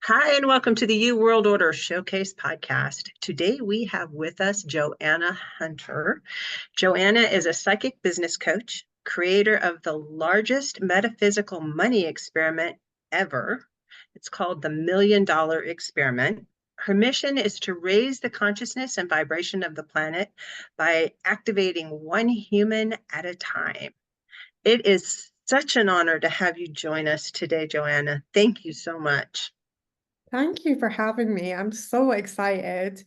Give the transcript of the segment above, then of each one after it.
Hi, and welcome to the U World Order Showcase podcast. Today we have with us Joanna Hunter. Joanna is a psychic business coach, creator of the largest metaphysical money experiment ever. It's called the $1 Million Experiment. Her mission is to raise the consciousness and vibration of the planet by activating one human at a time. It is such an honor to have you join us today, Joanna. Thank you so much. Thank you for having me. I'm so excited.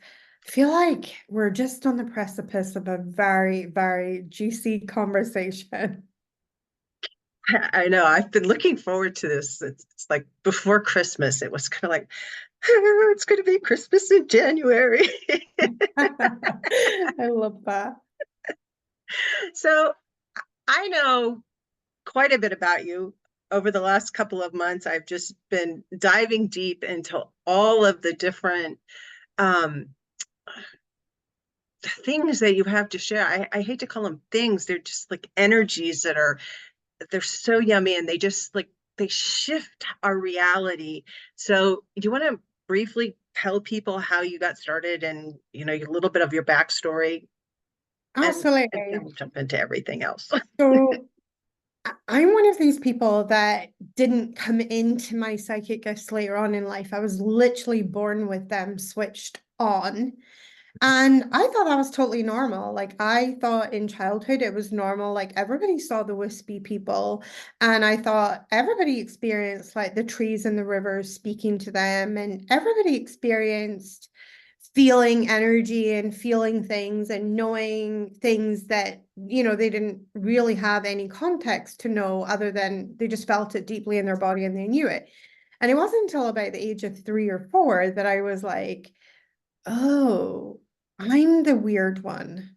I feel like we're just on the precipice of a very, very juicy conversation. I know. I've been looking forward to this. It's like before Christmas. It was kind of like, "Oh, it's going to be Christmas in January." I love that. So I know quite a bit about you. Over the last couple of months, I've just been diving deep into all of the different um, things that you have to share. I hate to call them things. They're just like energies they're so yummy, and they just like they shift our reality. So do you want to briefly tell people how you got started and a little bit of your backstory, and then Absolutely. we'll jump into everything else. So I'm one of these people that didn't come into my psychic gifts later on in life. I was literally born with them switched on. And I thought that was totally normal. Like, I thought in childhood it was normal. Like, everybody saw the wispy people. And I thought everybody experienced like the trees and the rivers speaking to them. And everybody experienced feeling energy and feeling things and knowing things that, they didn't really have any context to know other than they just felt it deeply in their body and they knew it. And it wasn't until about the age of 3 or 4 that I was like, oh, I'm the weird one.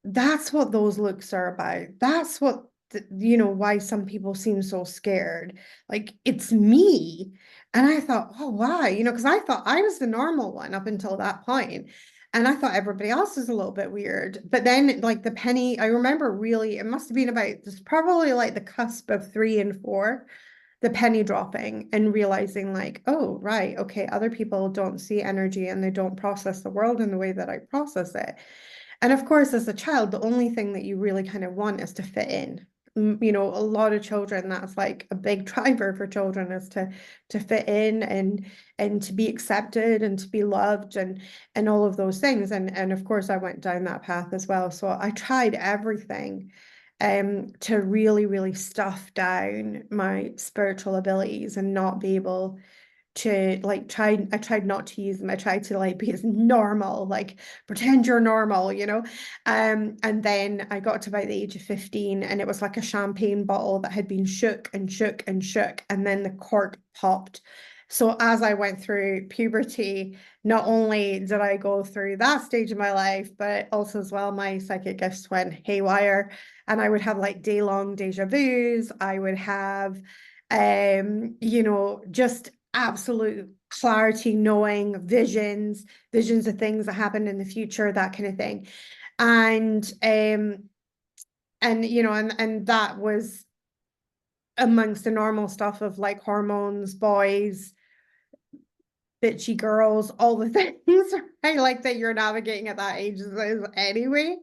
That's what those looks are about. That's what, why some people seem so scared. Like, it's me. And I thought, oh, why? Because I thought I was the normal one up until that point. And I thought everybody else was a little bit weird. But then, like, the penny, I remember really, it must have been about, this probably like the cusp of 3 and 4, the penny dropping and realizing like, oh, right, okay, other people don't see energy and they don't process the world in the way that I process it. And of course, as a child, the only thing that you really kind of want is to fit in. A lot of children, that's like a big driver for children, is to fit in and to be accepted and to be loved and all of those things. And of course I went down that path as well. So I tried everything to really, really stuff down my spiritual abilities and not be able to like I tried not to use them. I tried to like be as normal, like pretend you're normal. And then I got to about the age of 15 and it was like a champagne bottle that had been shook and shook and shook, and then the cork popped. So as I went through puberty, not only did I go through that stage of my life, but also as well, my psychic gifts went haywire. And I would have like day-long deja vus. I would have just absolute clarity, knowing visions of things that happen in the future, that kind of thing. And that was amongst the normal stuff of like hormones, boys, bitchy girls, all the things, right? Like that you're navigating at that age anyway.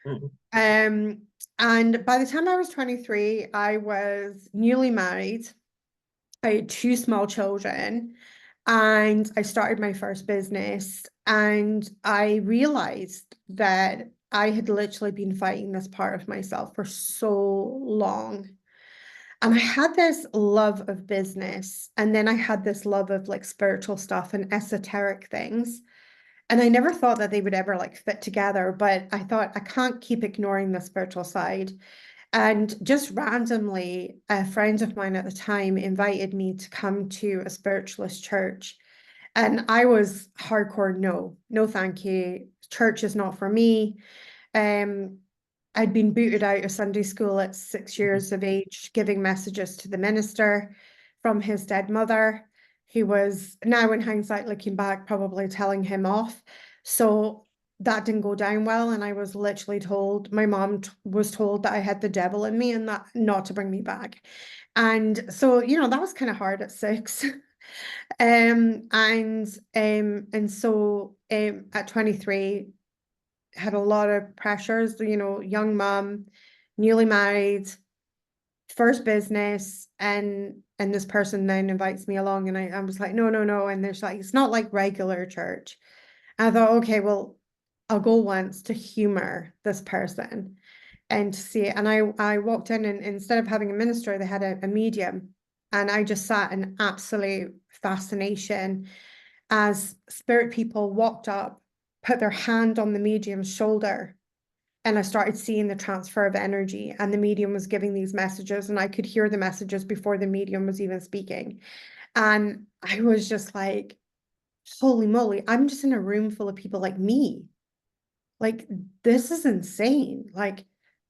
Mhm. Um, and by the time I was 23, I was newly married. I had 2 small children and I started my first business. And I realized that I had literally been fighting this part of myself for so long. And I had this love of business. And then I had this love of like spiritual stuff and esoteric things. And I never thought that they would ever like fit together, but I thought I can't keep ignoring the spiritual side. And just randomly, a friend of mine at the time invited me to come to a spiritualist church. And I was hardcore, no, no, thank you. Church is not for me. Um, I'd been booted out of Sunday school at 6 years of age, giving messages to the minister from his dead mother, who was now, in hindsight, looking back, probably telling him off. So that didn't go down well. And I was literally told, my mom was told that I had the devil in me and that not to bring me back. And so, that was kind of hard at 6. And so at 23, had a lot of pressures, young mom, newly married, first business, and this person then invites me along, and I was like, no, no, no. And there's like, it's not like regular church. I thought, okay, well, I'll go once to humor this person and to see it. And I walked in, and instead of having a minister, they had a medium. And I just sat in absolute fascination as spirit people walked up, put their hand on the medium's shoulder, and I started seeing the transfer of energy, and the medium was giving these messages, and I could hear the messages before the medium was even speaking. And I was just like, holy moly, I'm just in a room full of people like me. Like, this is insane. Like,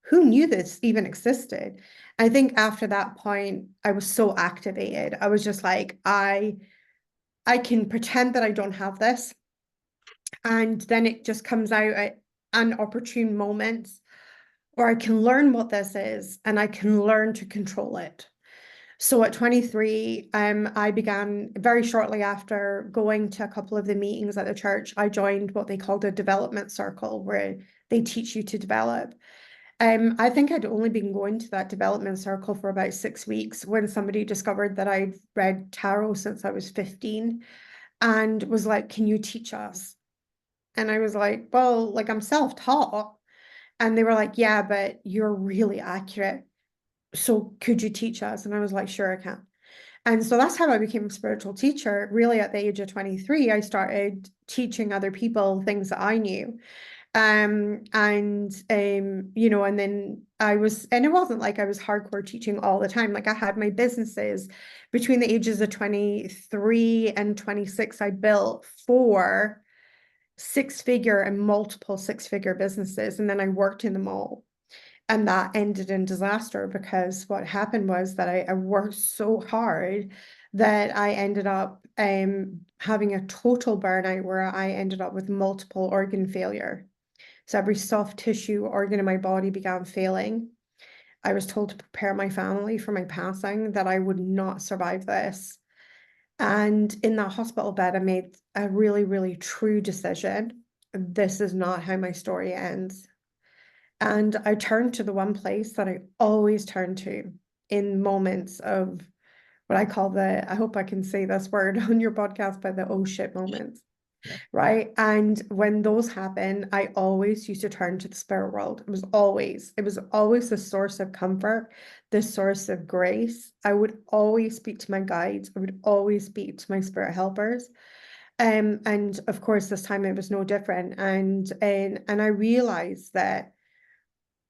who knew this even existed? I think after that point, I was so activated. I was just like, I can pretend that I don't have this. And then it just comes out at opportune moments, or I can learn what this is and I can learn to control it. So at 23, I began very shortly after going to a couple of the meetings at the church. I joined what they called a development circle, where they teach you to develop. I think I'd only been going to that development circle for about 6 weeks when somebody discovered that I'd read tarot since I was 15 and was like, can you teach us? And I was like, well, like, I'm self-taught. And they were like, yeah, but you're really accurate. So could you teach us? And I was like, sure, I can. And so that's how I became a spiritual teacher. Really, at the age of 23, I started teaching other people things that I knew. And then and it wasn't like I was hardcore teaching all the time. Like, I had my businesses between the ages of 23 and 26. I built 4 6-figure and multiple 6-figure businesses. And then I worked in them all. And that ended in disaster, because what happened was that I worked so hard that I ended up having a total burnout, where I ended up with multiple organ failure. So every soft tissue organ in my body began failing. I was told to prepare my family for my passing, that I would not survive this. And in that hospital bed, I made a really, really true decision. This is not how my story ends. And I turned to the one place that I always turn to in moments of what I call I hope I can say this word on your podcast, but the oh shit moments, Yeah. right? And when those happen, I always used to turn to the spirit world. It was always the source of comfort, the source of grace. I would always speak to my guides. I would always speak to my spirit helpers. And of course, this time it was no different. And I realized that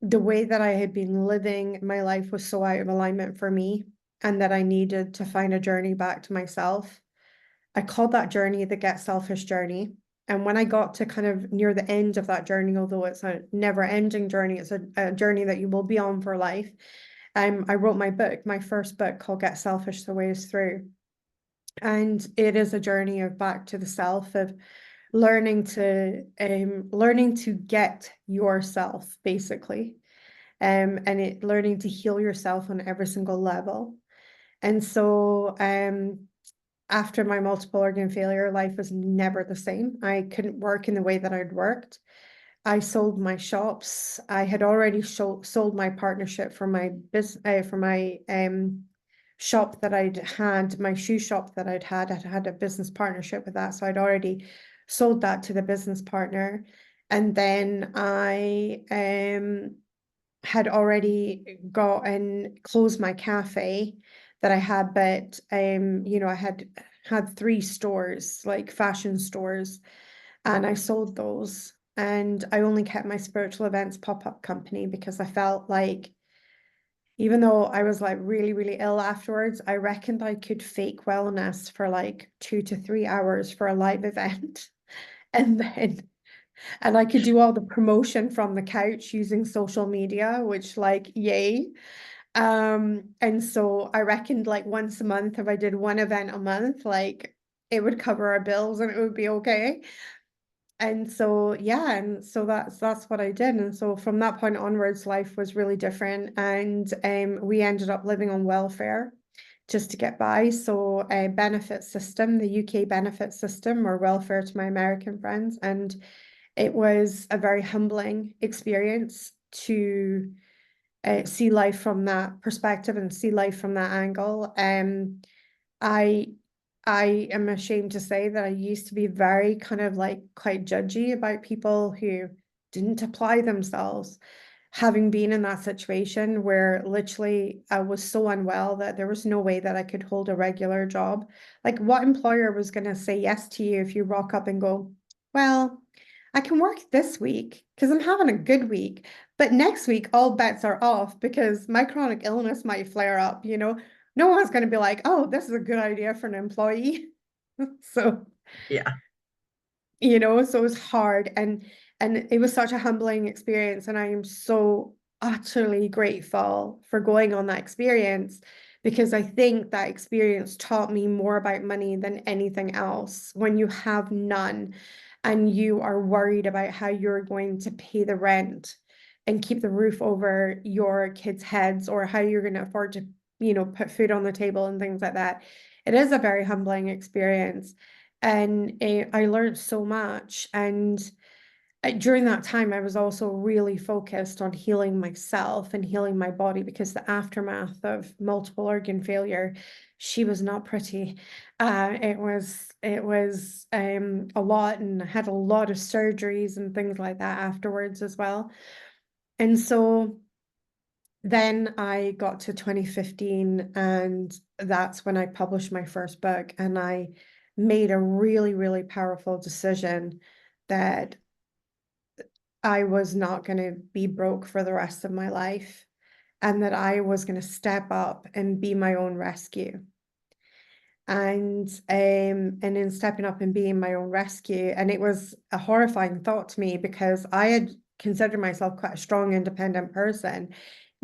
the way that I had been living my life was so out of alignment for me, and that I needed to find a journey back to myself. I called that journey the Get Selfish journey. And when I got to kind of near the end of that journey, although it's a never ending journey, it's a journey that you will be on for life. I wrote my first book, called Get Selfish, The Way Is Through. And it is a journey of back to the self, of learning to get yourself, basically, and learning to heal yourself on every single level. And so after my multiple organ failure, life was never the same. I couldn't work in the way that I'd worked. I sold my shops. I had already sold my partnership for my business, for my shop that I'd had, my shoe shop that I'd had a business partnership with that. So I'd already sold that to the business partner. And then I had already got and closed my cafe that I had, but I had 3 stores, like fashion stores, and I sold those. And I only kept my spiritual events pop-up company, because I felt like, even though I was like really, really ill afterwards, I reckoned I could fake wellness for like 2 to 3 hours for a live event. And I could do all the promotion from the couch using social media, which, like, yay. And so I reckoned, like, once a month, if I did one event a month, like, it would cover our bills and it would be okay. And so, yeah, and so that's what I did. And so from that point onwards, life was really different. And we ended up living on welfare just to get by. So a benefit system, the UK benefit system, or welfare to my American friends. And it was a very humbling experience to see life from that perspective and see life from that angle. I I am ashamed to say that I used to be very kind of like quite judgy about people who didn't apply themselves, having been in that situation where literally I was so unwell that there was no way that I could hold a regular job. Like, what employer was going to say yes to you if you rock up and go, well, I can work this week because I'm having a good week, but next week all bets are off because my chronic illness might flare up, you know? No one's going to be like, oh, this is a good idea for an employee. So, Yeah. you know, so it was hard, and it was such a humbling experience, and I am so utterly grateful for going on that experience, because I think that experience taught me more about money than anything else. When you have none and you are worried about how you're going to pay the rent and keep the roof over your kids' heads, or how you're going to afford to, you know, put food on the table and things like that, it is a very humbling experience. And I learned so much. And during that time, I was also really focused on healing myself and healing my body, because the aftermath of multiple organ failure, she was not pretty. It was a lot, and I had a lot of surgeries and things like that afterwards as well. And so then I got to 2015, and that's when I published my first book, and I made a really, really powerful decision that I was not going to be broke for the rest of my life, and that I was going to step up and be my own rescue. And in stepping up and being my own rescue, and it was a horrifying thought to me, because I had considered myself quite a strong, independent person,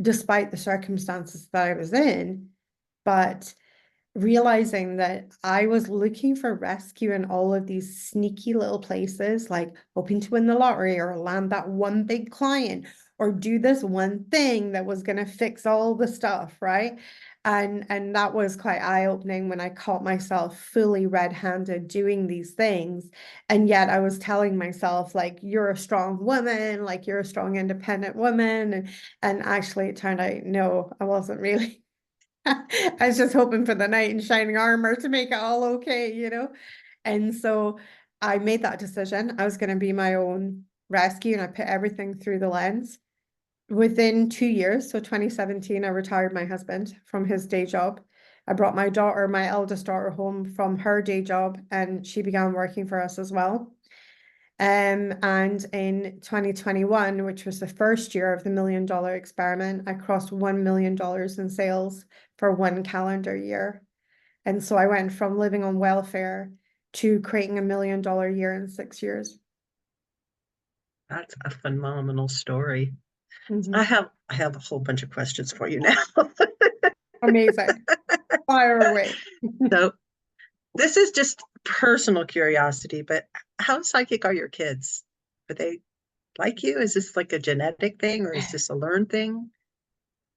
despite the circumstances that I was in. But realizing that I was looking for rescue in all of these sneaky little places, like hoping to win the lottery or land that one big client or do this one thing that was going to fix all the stuff, right? And that was quite eye-opening when I caught myself fully red-handed doing these things. And yet I was telling myself, like, you're a strong woman, like you're a strong independent woman. And actually it turned out, no, I wasn't really. I was just hoping for the knight in shining armor to make it all okay, you know? And so I made that decision. I was going to be my own rescue, and I put everything through the lens. Within 2 years, so 2017, I retired my husband from his day job. I brought my daughter, my eldest daughter, home from her day job, and she began working for us as well. And in 2021, which was the first year of the $1 million experiment, I crossed $1 million in sales for one calendar year. And so I went from living on welfare to creating $1 million year in 6 years. That's a phenomenal story. I Mhm. have I have a whole bunch of questions for you now. Amazing. Fire away. So this is just personal curiosity, but how psychic are your kids? Are they like you? Is this like a genetic thing, or is this a learned thing?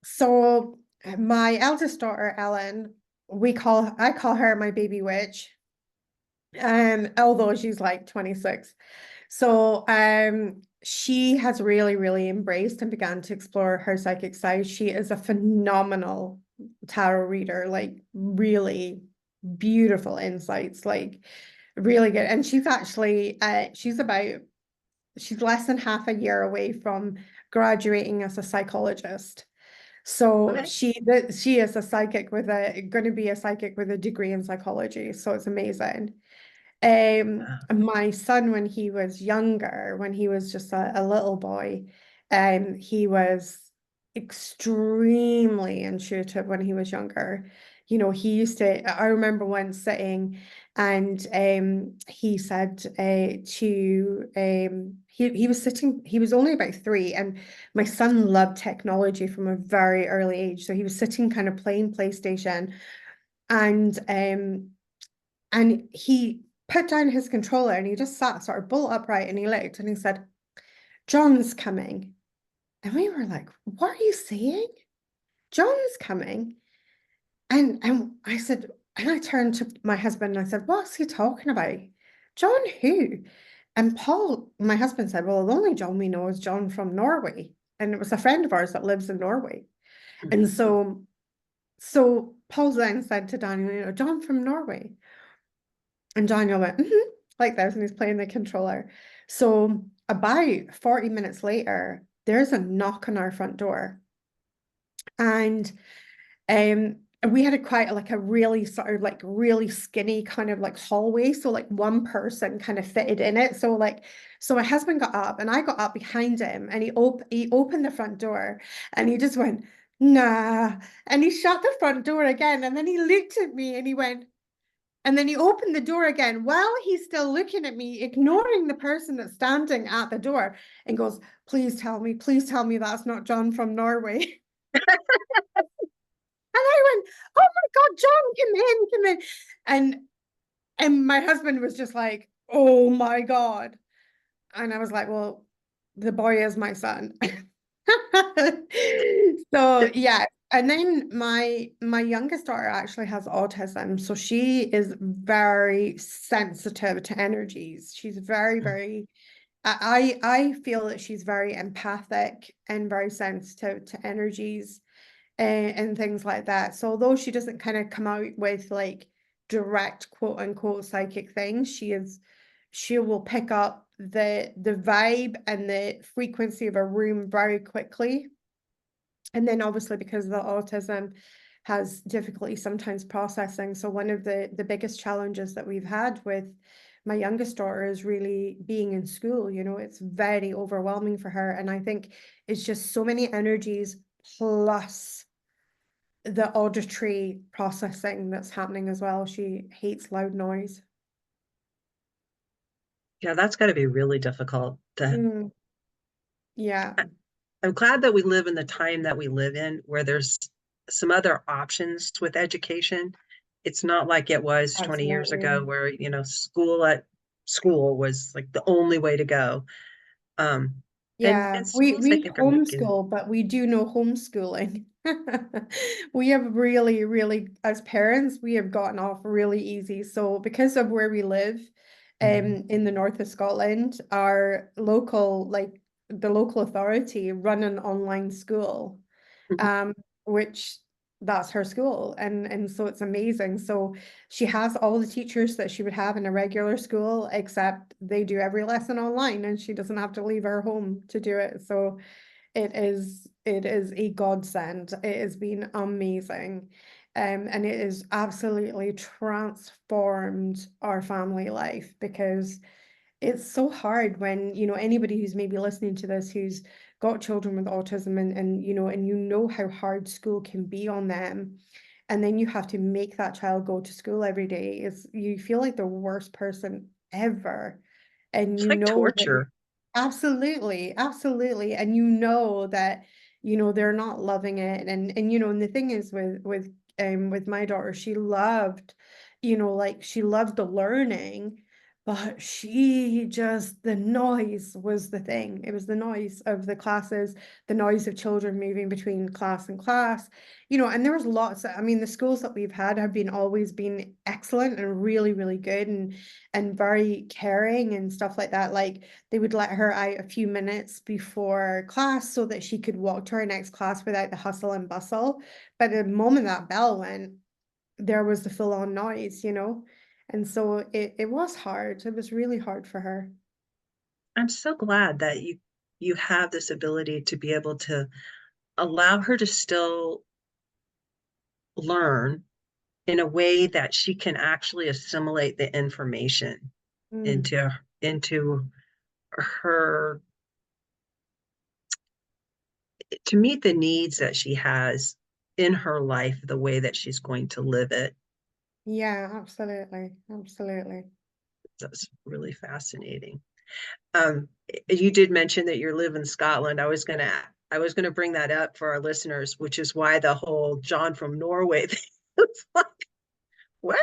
So my eldest daughter, Ellen, I call her my baby witch. Although she's like 26. So she has really, really embraced and began to explore her psychic side. She is a phenomenal tarot reader, like really beautiful insights, like really good. And she's actually she's less than half a year away from graduating as a psychologist. So Okay. she is a psychic with a going to be a psychic with a degree in psychology. So it's amazing. My son, when he was younger, when he was just a little boy, he was extremely intuitive when he was younger. You know, I remember once sitting, and he said he was sitting, he was only about 3, and my son loved technology from a very early age. So he was sitting kind of playing PlayStation, and he put down his controller, and he just sat sort of bolt upright, and he looked, and he said, John's coming. And we were like, what are you saying? John's coming. And I said, and I turned to my husband and I said, what's he talking about? John who? And Paul, my husband said, well, the only John we know is John from Norway. And it was a friend of ours that lives in Norway. And Mhm. so Paul then said to Daniel, John from Norway. And Daniel went, mm-hmm, like this, and he's playing the controller. So about 40 minutes later, there's a knock on our front door. And we had a quite like a really sort of like really skinny kind of like hallway. So like one person kind of fitted in it. So my husband got up and I got up behind him and he opened the front door and he just went, nah. And he shut the front door again. And then he looked at me and he went, and then he opened the door again while he's still looking at me, ignoring the person that's standing at the door, and goes, please tell me that's not John from Norway. And I went, oh my God, John, come in. And my husband was just like, oh my God. And I was like, well, the boy is my son. So yeah. And then my youngest daughter actually has autism. So she is very sensitive to energies. She's very, very I feel that she's very empathic and very sensitive to energies and things like that. So although she doesn't kind of come out with like direct quote unquote psychic things, she will pick up the vibe and the frequency of a room very quickly. And then obviously because of the autism has difficulty sometimes processing. So one of the biggest challenges that we've had with my youngest daughter is really being in school. It's very overwhelming for her. And I think it's just so many energies plus the auditory processing that's happening as well. She hates loud noise. Yeah, that's got to be really difficult to. Mm, yeah, I'm glad that we live in the time that we live in where there's some other options with education. It's not like it was 20 years ago absolutely. where, school was like the only way to go. And Yeah, we schools, I we think, are making. homeschool, but we do know homeschooling. We have really, really, as parents, we have gotten off really easy. So because of where we live, Mhm. in the north of Scotland, our local, like the local authority run an online school, Mhm. um, which that's her school, and so it's amazing. So she has all the teachers that she would have in a regular school, except they do every lesson online, and she doesn't have to leave her home to do it. So it is a godsend. It has been amazing. And it has absolutely transformed our family life because it's so hard when, anybody who's maybe listening to this who's got children with autism and how hard school can be on them. And then you have to make that child go to school every day. You feel like the worst person ever. And It's like that torture. absolutely, absolutely. And that, they're not loving it. And the thing is with my daughter, she loved, like she loved the learning, but the noise was the thing. It was the noise of the classes, the noise of children moving between class and class, and there was I mean, the schools that we've had have always been excellent and really, really good and very caring and stuff like that. Like they would let her out a few minutes before class so that she could walk to her next class without the hustle and bustle. But the moment that bell went, there was the full on noise. And so it was hard. It was really hard for her. I'm so glad that you have this ability to be able to allow her to still learn in a way that she can actually assimilate the information Mm, into her to meet the needs that she has in her life the way that she's going to live it. yeah, absolutely. Absolutely. That's really fascinating. Um, you did mention that you live in Scotland. I was gonna bring that up for our listeners, which is why the whole John from Norway thing was like, what?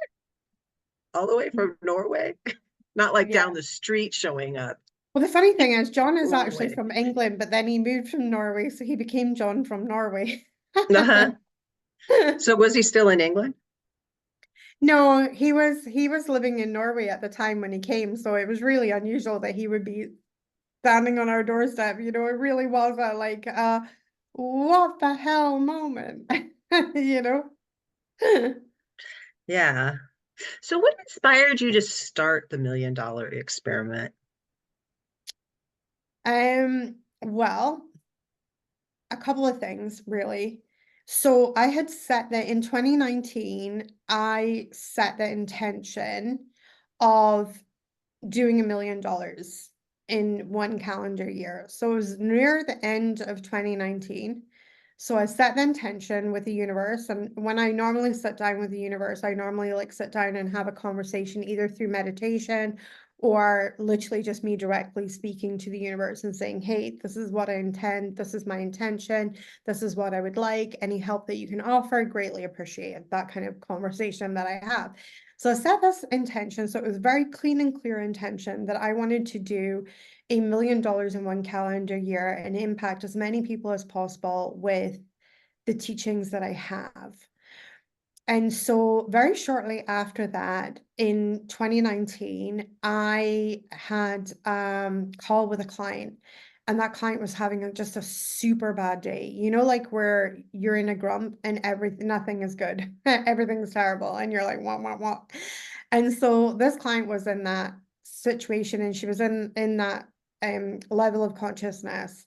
All the way from Norway? Not like Yeah. down the street showing up. Well, the funny thing is, John is actually Norway. from England, but then he moved from Norway, so he became John from Norway. Uh-huh. So was he still in England? No, he was living in Norway at the time when he came, so it was really unusual that he would be standing on our doorstep. It really was a like what the hell moment, you know? Yeah. So what inspired you to start the $1 million experiment? Well, a couple of things really. So I had set that in 2019, I set the intention of doing $1 million in one calendar year. So it was near the end of 2019. So I set the intention with the universe. And when I normally sit down with the universe, I normally like sit down and have a conversation either through meditation or literally just me directly speaking to the universe and saying, hey, this is what I intend. This is my intention. This is what I would like. Any help that you can offer, greatly appreciated. That kind of conversation that I have. So I set this intention. So it was very clean and clear intention that I wanted to do $1 million in one calendar year and impact as many people as possible with the teachings that I have. And so very shortly after that, in 2019, I had call with a client, and that client was having just a super bad day. Like where you're in a grump and everything, nothing is good, everything's terrible, and you're like, what? And so this client was in that situation, and she was in that level of consciousness.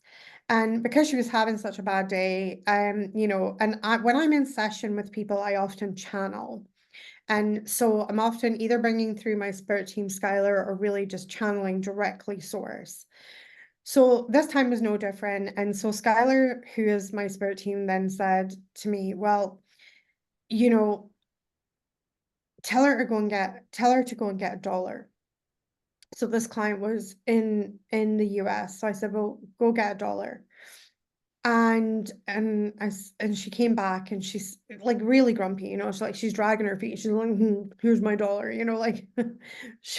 And because she was having such a bad day, when I'm in session with people, I often channel. And so I'm often either bringing through my spirit team, Skylar, or really just channeling directly source. So this time was no different. And so Skylar, who is my spirit team, then said to me, well, you know, tell her to go and get $1. So this client was in the US. So I said, well, go get $1. And she came back and she's like really grumpy, she's dragging her feet. She's like, here's my $1, like,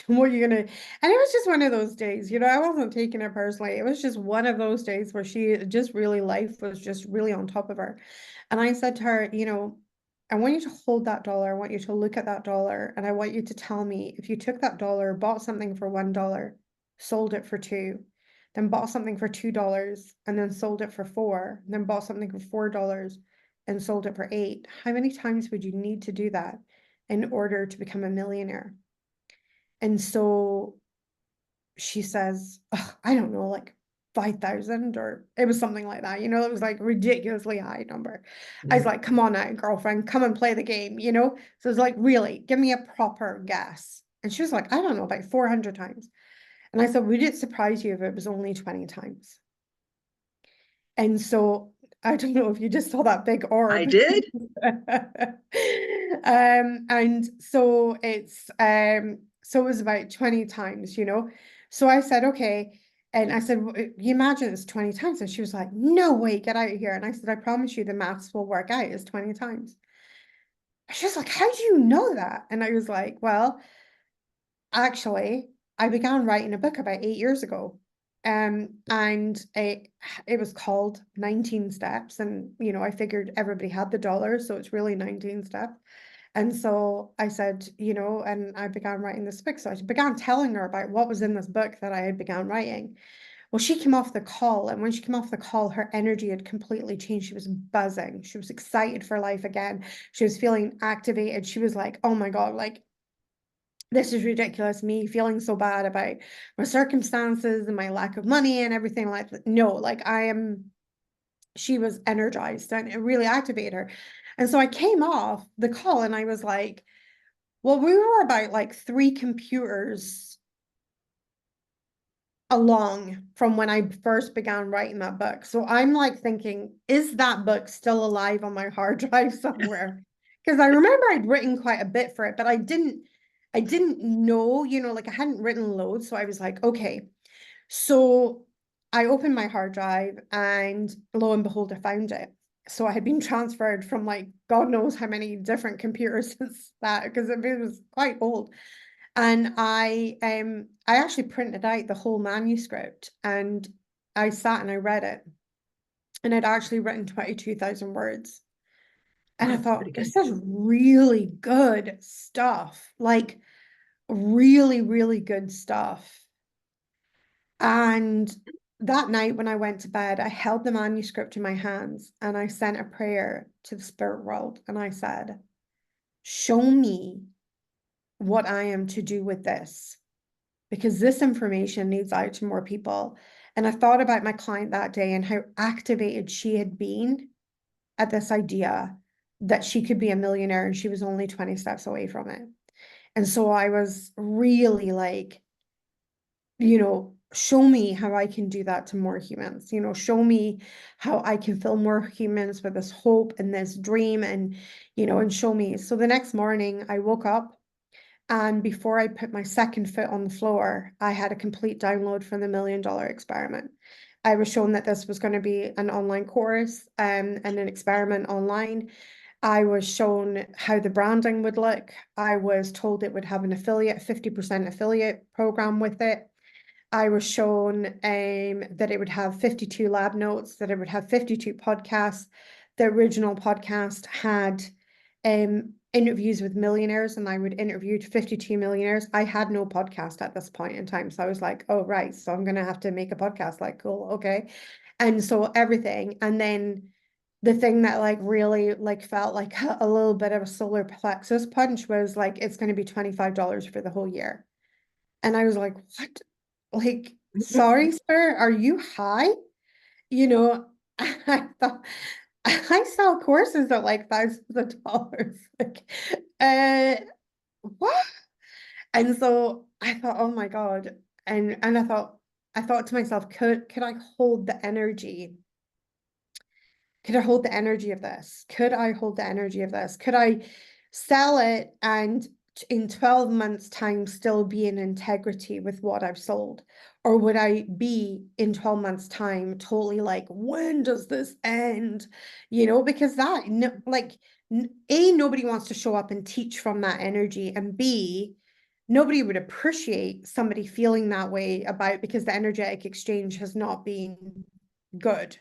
what are you gonna? And it was just one of those days, I wasn't taking it personally. It was just one of those days where she just really, life was just really on top of her. And I said to her, I want you to hold that $1. I want you to look at that $1. And I want you to tell me if you took that $1, bought something for $1, sold it for $2, then bought something for $2 and then sold it for $4, then bought something for $4 and sold it for $8. How many times would you need to do that in order to become a millionaire? And so she says, I don't know, like 5,000, or it was something like that. It was like ridiculously high number. I was Mm. like, come on now, girlfriend, come and play the game. So it's like, really, give me a proper guess. And she was like, I don't know, about 400 times. And I said, would it surprise you if it was only 20 times? And so I don't know if you just saw that big I orb. did. And so so it was about 20 times. So I said, okay. And I said, you imagine it's 20 times. And she was like, no way, get out of here. And I said, I promise you the maths will work out. It's 20 times. She was like, how do you know that? And I was like, well, actually, I began writing a book about 8 years ago. And it was called 19 Steps. And, I figured everybody had the $1, so it's really 19 steps. And so I said, and I began writing this book. So I began telling her about what was in this book that I had began writing. Well, she came off the call, and when she came off the call, her energy had completely changed. She was buzzing. She was excited for life again. She was feeling activated. She was like, oh my God, like, this is ridiculous, me feeling so bad about my circumstances and my lack of money and everything like that. No, like she was energized and it really activated her. And so I came off the call and I was like, well, we were about like 3 computers along from when I first began writing that book. So I'm like thinking, is that book still alive on my hard drive somewhere? Because I remember I'd written quite a bit for it, but I didn't know, like I hadn't written loads. So I was like, okay. So I opened my hard drive and lo and behold, I found it. So I had been transferred from like God knows how many different computers since that, because it was quite old. And I actually printed out the whole manuscript and I sat and I read it. And I'd actually written 22,000 words. And I Wow, pretty thought, good. this is really good stuff, like really, really good stuff. And that night when I went to bed, I held the manuscript in my hands and I sent a prayer to the spirit world. And I said, show me what I am to do with this, because this information needs out to more people. And I thought about my client that day and how activated she had been at this idea that she could be a millionaire and she was only 20 steps away from it. And so I was really like, show me how I can do that to more humans, show me how I can fill more humans with this hope and this dream and show me. So the next morning I woke up, and before I put my second foot on the floor, I had a complete download from the $1 million experiment. I was shown that this was going to be an online course and an experiment online. I was shown how the branding would look. I was told it would have an affiliate, 50% affiliate program with it. I was shown that it would have 52 lab notes, that it would have 52 podcasts. The original podcast had interviews with millionaires, and I would interview 52 millionaires. I had no podcast at this point in time. So I was like, oh, right. So I'm going to have to make a podcast. Like, cool. Okay. And so everything. And then the thing that like really like felt like a little bit of a solar plexus punch was like, it's going to be $25 for the whole year. And I was like, what? Like, sorry, sir, are you high? You know, I thought I sell courses at like thousands of dollars. Like, uh, what? And so I thought, oh my God. And I thought to myself, could I hold the energy? Could I hold the energy of this? Could I hold the energy of this? Could I sell it and in 12 months' time still be in integrity with what I've sold? Or would I be in 12 months' time totally like, when does this end? Because that, like, A, nobody wants to show up and teach from that energy. And B, nobody would appreciate somebody feeling that way about, because the energetic exchange has not been good.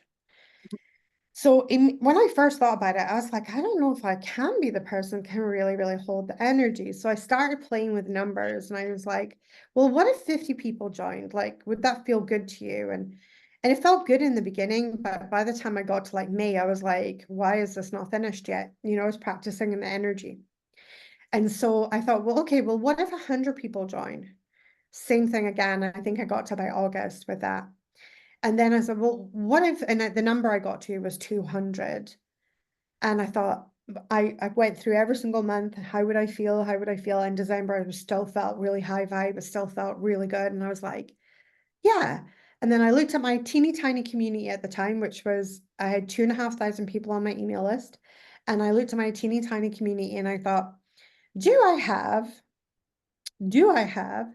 So when I first thought about it, I was like, I don't know if I can be the person can really, really hold the energy. So I started playing with numbers and I was like, well, what if 50 people joined? Like, would that feel good to you? And it felt good in the beginning, but by the time I got to like May, I was like, why is this not finished yet? I was practicing in the energy. And so I thought, well, okay, well, what if 100 people join? Same thing again. I think I got to about August with that. And then I said, well, what if, and the number I got to was 200. And I thought, I went through every single month. How would I feel? How would I feel? In December, I was still felt really high vibe. It still felt really good. And I was like, yeah. And then I looked at my teeny tiny community at the time, which was, I had 2,500 people on my email list. And I looked at my teeny tiny community and I thought, do I have, do I have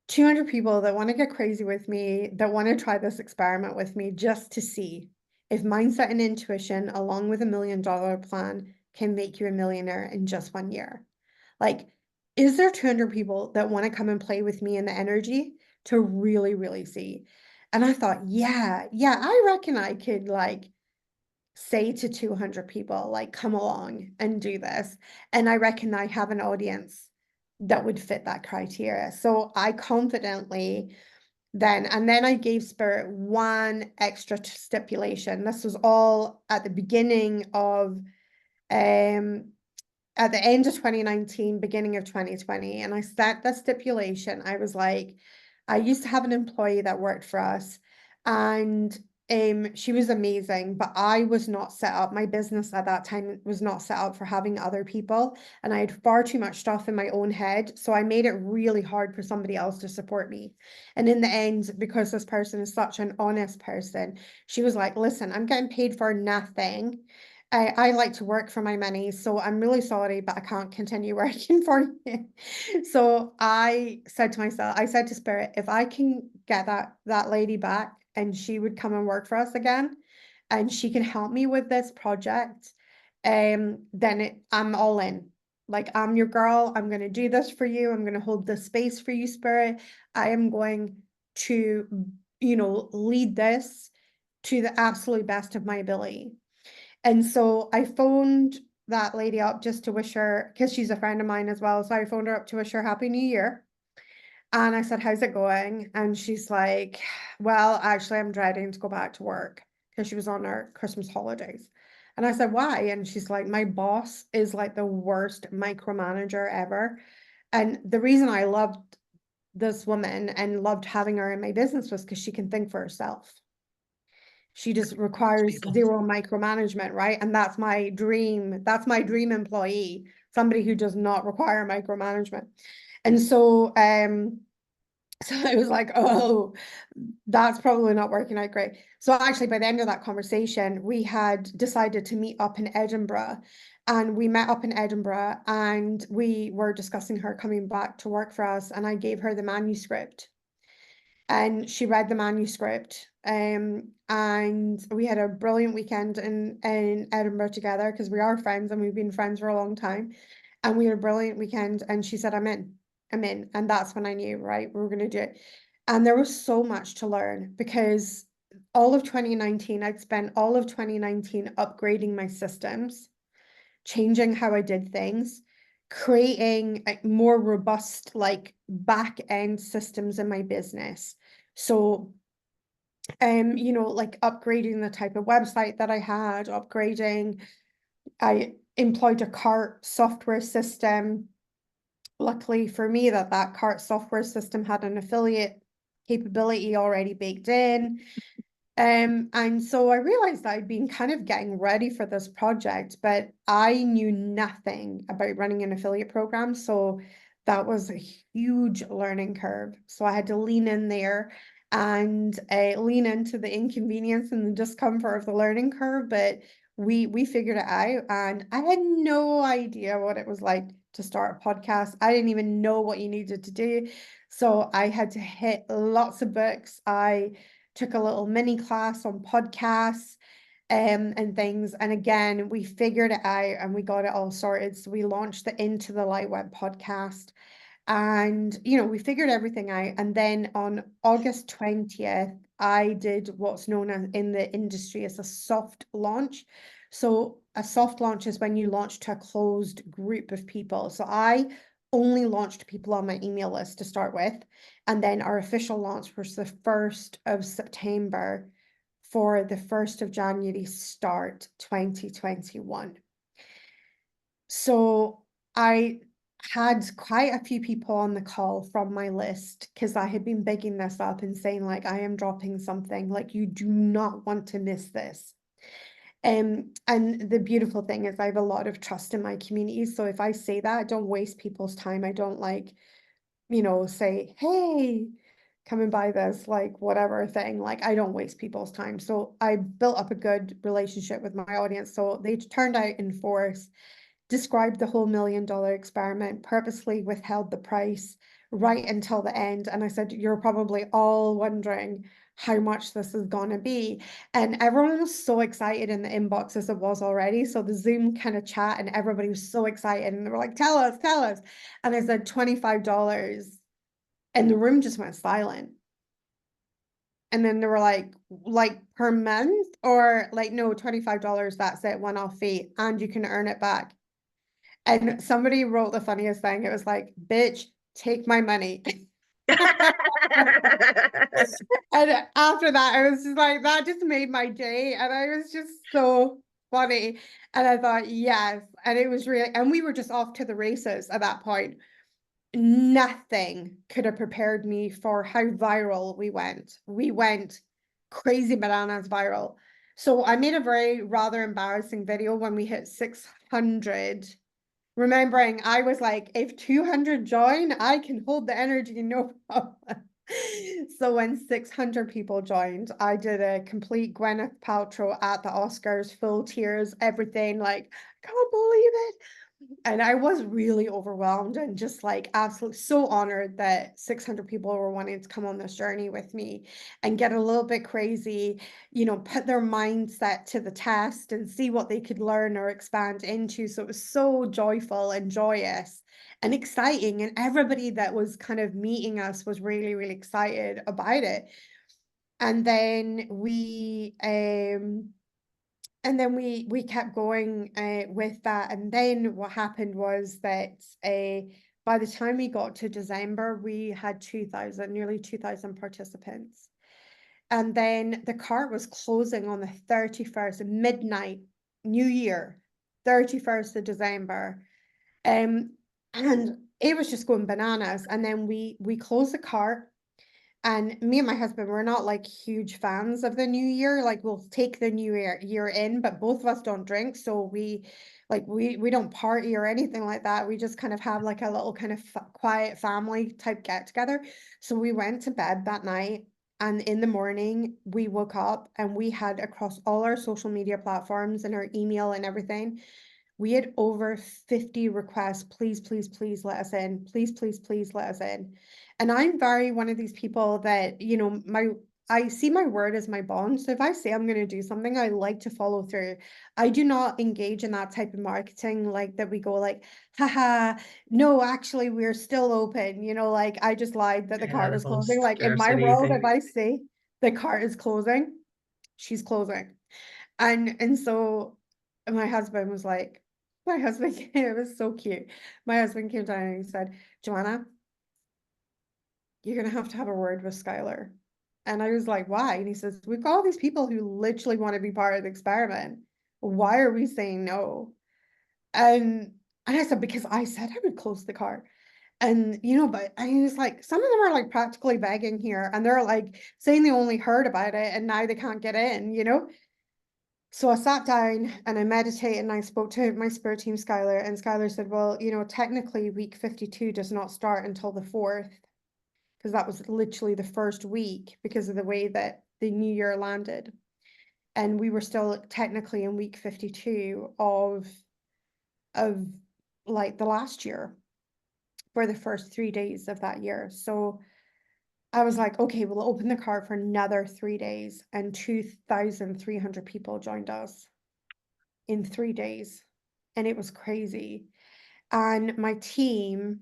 200 people that want to get crazy with me, that want to try this experiment with me just to see if mindset and intuition, along with $1 million plan, can make you a millionaire in just 1 year? Like, is there 200 people that want to come and play with me in the energy to really, really see? And I thought, yeah, I reckon I could like say to 200 people, like, come along and do this. And I reckon I have an audience that would fit that criteria. So I confidently and then I gave Spirit one extra stipulation. This was all at the beginning of at the end of 2019, beginning of 2020, and I set the stipulation. I was like, I used to have an employee that worked for us, and she was amazing, but I was not set up. My business at that time was not set up for having other people, and I had far too much stuff in my own head. So I made it really hard for somebody else to support me. And in the end, because this person is such an honest person, she was like, listen, I'm getting paid for nothing. I like to work for my money, so I'm really sorry, but I can't continue working for you. So I said to myself, I said to Spirit, if I can get that lady back and she would come and work for us again, and she can help me with this project, then I'm all in. Like, I'm your girl. I'm going to do this for you. I'm going to hold this space for you, Spirit. I am going to, lead this to the absolute best of my ability. And so I phoned that lady up just to wish her, because she's a friend of mine as well. So I phoned her up to wish her Happy New Year. And I said, how's it going? And she's like, well, actually, I'm dreading to go back to work, because she was on her Christmas holidays. And I said, why? And she's like, my boss is like the worst micromanager ever. And the reason I loved this woman and loved having her in my business was because she can think for herself. She just requires People. zero micromanagement, right? And that's my dream. That's my dream employee, somebody who does not require micromanagement. And so, so I was like, oh, that's probably not working out great. So actually, by the end of that conversation, we had decided to meet up in Edinburgh. And we met up in Edinburgh and we were discussing her coming back to work for us. And I gave her the manuscript and she read the manuscript. And we had a brilliant weekend in Edinburgh together, because we are friends and we've been friends for a long time. And we had a brilliant weekend and she said, I'm in. And that's when I knew, right, we were going to do it. And there was so much to learn, because all of 2019, I'd spent all of 2019 upgrading my systems, changing how I did things, creating more robust, like, back end systems in my business. So, like upgrading the type of website that I had, I employed a cart software system. Luckily for me, that cart software system had an affiliate capability already baked in. And so I realized I'd been kind of getting ready for this project, but I knew nothing about running an affiliate program. So that was a huge learning curve. So I had to lean in there and lean into the inconvenience and the discomfort of the learning curve. But we figured it out, and I had no idea what it was like to start a podcast. I didn't even know what you needed to do. So I had to hit lots of books. I took a little mini class on podcasts and things. And again, we figured it out and we got it all sorted. So we launched the Into the Light Web podcast. And, we figured everything out. And then on August 20th, I did what's known as in the industry as a soft launch. So a soft launch is when you launch to a closed group of people. So I only launched people on my email list to start with. And then our official launch was the 1st of September for the 1st of January start 2021. So I had quite a few people on the call from my list, because I had been bigging this up and saying, like, I am dropping something, like, you do not want to miss this. And the beautiful thing is I have a lot of trust in my community. So if I say that, I don't waste people's time. I don't say, hey, come and buy this, like whatever thing. Like, I don't waste people's time. So I built up a good relationship with my audience. So they turned out in force, described the whole $1 million experiment, purposely withheld the price right until the end. And I said, you're probably all wondering how much this is going to be. And everyone was so excited in the inbox, as it was already. So the Zoom kind of chat, and everybody was so excited. And they were like, tell us, tell us. And I said, $25. And the room just went silent. And then they were like per month, or like, no, $25, that's it, one-off fee, and you can earn it back. And somebody wrote the funniest thing. It was like, bitch, take my money. And after that, I was just like, that just made my day. And I was just so funny. And I thought, yes. And it was really, and we were just off to the races at that point. Nothing could have prepared me for how viral we went. We went crazy bananas viral. So I made a very rather embarrassing video when we hit 600. Remembering I was like, if 200 join, I can hold the energy, no problem. So when 600 people joined, I did a complete Gwyneth Paltrow at the Oscars, full tears, everything, like, can't believe it. And I was really overwhelmed and just like absolutely so honored that 600 people were wanting to come on this journey with me and get a little bit crazy, put their mindset to the test and see what they could learn or expand into. So it was so joyful and joyous and exciting. And everybody that was kind of meeting us was really, really excited about it. And then we and then we kept going with that. And then what happened was that by the time we got to December, we had 2,000, nearly 2,000 participants. And then the cart was closing on the 31st, midnight, New Year, 31st of December. Um, and it was just going bananas. And then we closed the cart. And me and my husband, we're not like huge fans of the new year. Like we'll take the new year in, but both of us don't drink. So we don't party or anything like that. We just kind of have like a little kind of quiet family type get together. So we went to bed that night. And in the morning, we woke up and we had across all our social media platforms and our email and everything, we had over 50 requests. Please, please, please let us in. Please, please, please let us in. And I'm very one of these people that, I see my word as my bond. So if I say I'm going to do something, I like to follow through. I do not engage in that type of marketing like that we go like, haha, no, actually we're still open. Like I just lied that the Yeah, cart the was whole closing. Like in my scarcity world, thing. if I say the cart is closing, she's closing. And so my husband was like, my husband came, it was so cute. My husband came down and he said, Joanna, you're gonna have to have a word with Skylar. And I was like, why? And he says, we've got all these people who literally want to be part of the experiment. Why are we saying no? And and I said, because I said I would close the cart. And but I was like, some of them are like practically begging here, and they're like saying they only heard about it and now they can't get in. So I sat down and I meditated and I spoke to my spirit team, Skylar, and Skylar said, well, technically week 52 does not start until the 4th, because that was literally the first week because of the way that the new year landed. And we were still technically in week 52 of like the last year for the first 3 days of that year. So I was like, okay, we'll open the card for another 3 days, and 2,300 people joined us in 3 days. And it was crazy. And my team,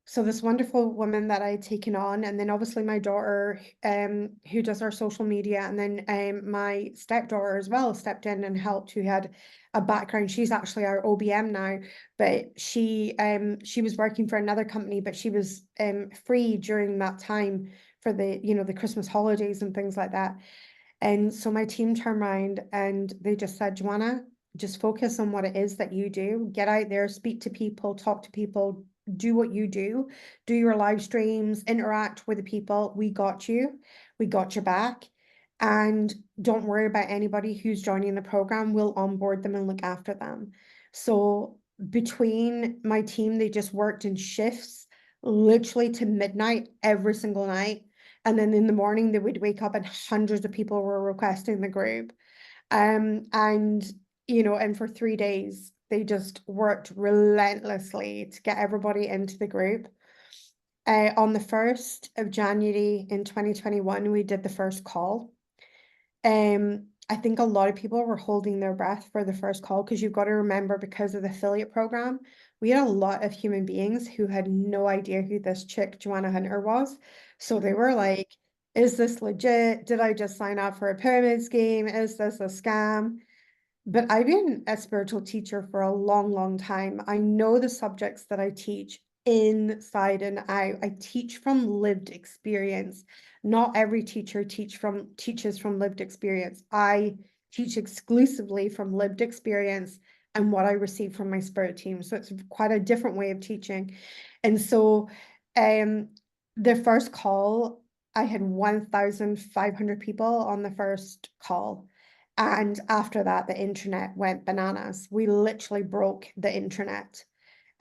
so this wonderful woman that I had taken on, and then obviously my daughter, who does our social media, and then my stepdaughter as well stepped in and helped, who had a background. She's actually our OBM now, but she was working for another company, but she was free during that time for the Christmas holidays and things like that. And so my team turned around and they just said, Joanna, just focus on what it is that you do. Get out there, speak to people, talk to people, do what you do your live streams, interact with the people. We got you. We got your back. And don't worry about anybody who's joining the program. We'll onboard them and look after them. So between my team, they just worked in shifts, literally to midnight every single night. And then in the morning, they would wake up and hundreds of people were requesting the group. And and for 3 days, they just worked relentlessly to get everybody into the group. On the 1st of January in 2021, we did the first call. I think a lot of people were holding their breath for the first call, because you've got to remember, because of the affiliate program, we had a lot of human beings who had no idea who this chick, Joanna Hunter, was. So they were like, is this legit? Did I just sign up for a pyramid scheme? Is this a scam? But I've been a spiritual teacher for a long, long time. I know the subjects that I teach inside and out. I teach from lived experience. Not every teacher teaches from lived experience. I teach exclusively from lived experience and what I receive from my spirit team. So it's quite a different way of teaching. And so the first call, I had 1,500 people on the first call. And after that, the internet went bananas. We literally broke the internet.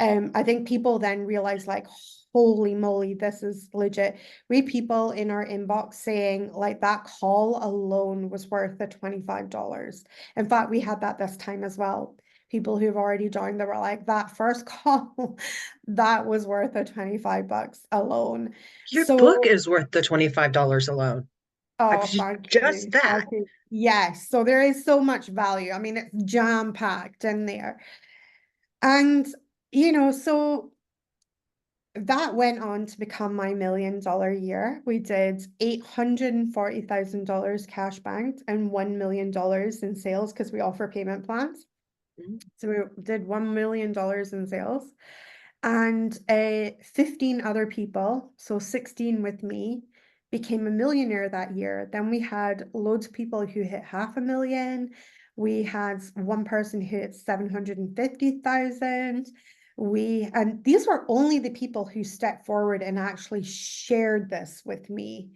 I think people then realized, like, holy moly, this is legit. We had people in our inbox saying like that call alone was worth the $25. In fact, we had that this time as well. People who've already joined, they were like, that first call, that was worth the $25 alone. Your book So, is worth the $25 alone. Like oh, thank just you. that. Thank you. Yes, so there is so much value. I mean, it's jam-packed in there. And, so that went on to become my $1 million year. We did $840,000 cash banked and $1 million in sales because we offer payment plans. Mm. So we did $1 million in sales, and 15 other people, so 16 with me, became a millionaire that year. Then we had loads of people who hit 500,000. We had one person who hit 750,000. And these were only the people who stepped forward and actually shared this with me.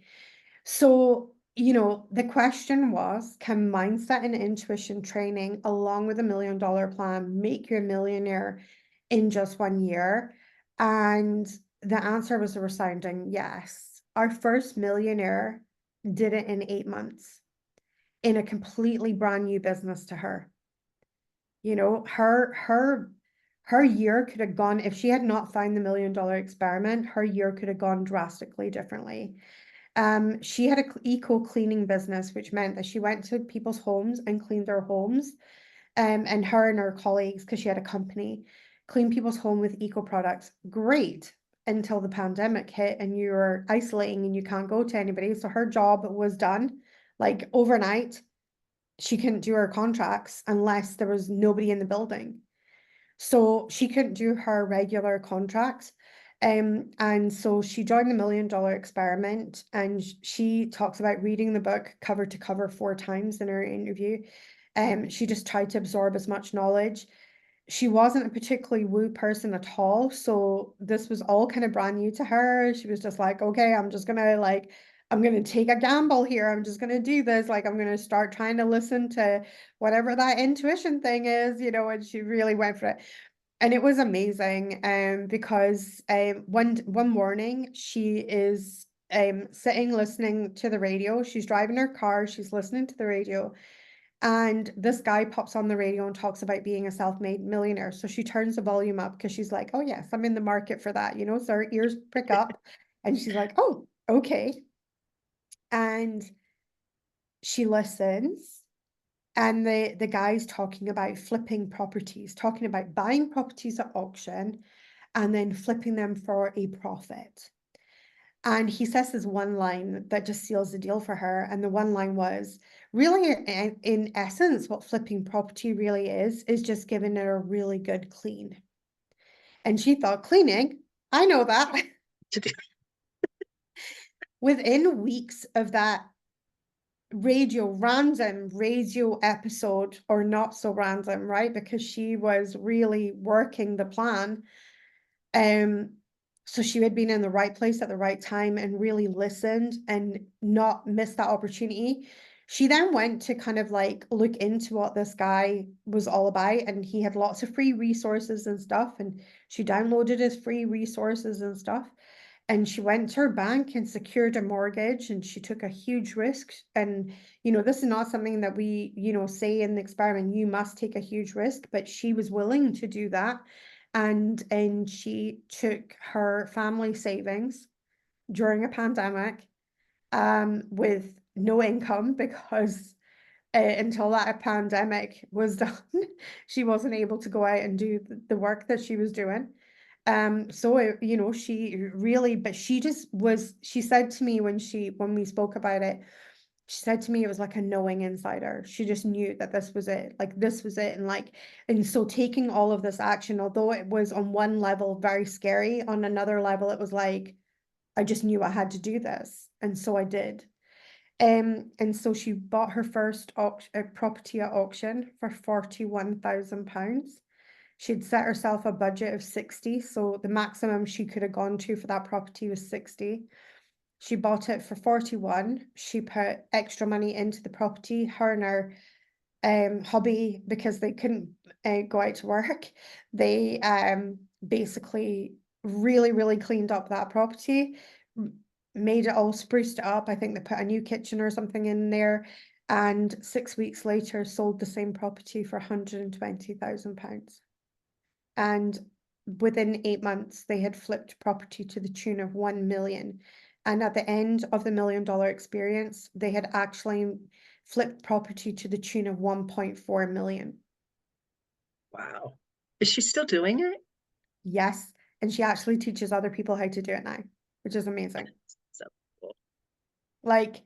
So, the question was, can mindset and intuition training, along with a $1 million plan, make you a millionaire in just 1 year? And the answer was a resounding yes. Our first millionaire did it in 8 months in a completely brand new business to her. Her year could have gone, if she had not found the $1 million experiment, her year could have gone drastically differently. She had an eco cleaning business, which meant that she went to people's homes and cleaned their homes. And her colleagues, because she had a company, clean people's home with eco products. Great, until the pandemic hit and you were isolating and you can't go to anybody. So her job was done, like overnight. She couldn't do her contracts unless there was nobody in the building. So she couldn't do her regular contracts. And so she joined the $1 million experiment, and she talks about reading the book cover to cover 4 times in her interview. She just tried to absorb as much knowledge. She wasn't a particularly woo person at all, so this was all kind of brand new to her. She was just like, okay, I'm gonna take a gamble here. I'm just gonna do this. Like, I'm gonna start trying to listen to whatever that intuition thing is, and she really went for it. And it was amazing, because one morning she is sitting listening to the radio. She's driving her car, she's listening to the radio, and this guy pops on the radio and talks about being a self-made millionaire. So she turns the volume up because she's like, oh yes, I'm in the market for that, so her ears prick up, and she's like, oh, okay. And she listens, and the guy's talking about flipping properties, talking about buying properties at auction and then flipping them for a profit. And he says this one line that just seals the deal for her. And the one line was, really, in essence, what flipping property really is just giving it a really good clean. And she thought, cleaning, I know that. Within weeks of that random radio episode, or not so random, right? Because she was really working the plan. So she had been in the right place at the right time and really listened and not missed that opportunity. She then went to kind of like look into what this guy was all about, and he had lots of free resources and stuff. And she downloaded his free resources and stuff. And she went to her bank and secured a mortgage, and she took a huge risk. And, this is not something that we, say in the experiment, you must take a huge risk, but she was willing to do that. And she took her family savings during a pandemic, with no income, because until that pandemic was done, she wasn't able to go out and do the work that she was doing. So she really, but she said to me when we spoke about it, she said to me it was like a knowing insider. She just knew that this was it, like this was it. And so taking all of this action, although it was on one level very scary, on another level it was like, I just knew I had to do this, and so I did. And so she bought her first property at auction for £41,000. She'd set herself a budget of 60, so the maximum she could have gone to for that property was 60. She bought it for 41. She put extra money into the property. Her and her hubby, because they couldn't go out to work, they basically really, really cleaned up that property, made it all spruced it up. I think they put a new kitchen or something in there, and 6 weeks later sold the same property for £120,000. And within 8 months, they had flipped property to the tune of 1 million. And at the end of the $1 million experience, they had actually flipped property to the tune of 1.4 million. Wow. Is she still doing it? Yes, and she actually teaches other people how to do it now, which is amazing. So cool. Like,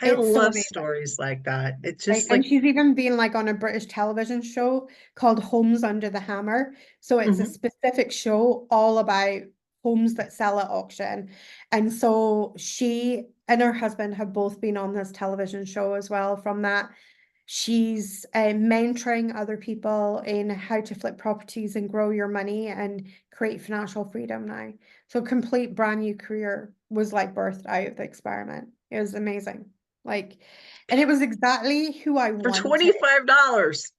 I it's so love amazing. stories like that. It's Like, just and like, she's even been like on a British television show called Homes Under the Hammer. So it's a mhm. specific show all about homes that sell at auction. And so she and her husband have both been on this television show as well from that. She's mentoring other people in how to flip properties and grow your money and create financial freedom now. So complete brand new career was like birthed out of the experiment. It was amazing. Like, and it was exactly who I For wanted. $25.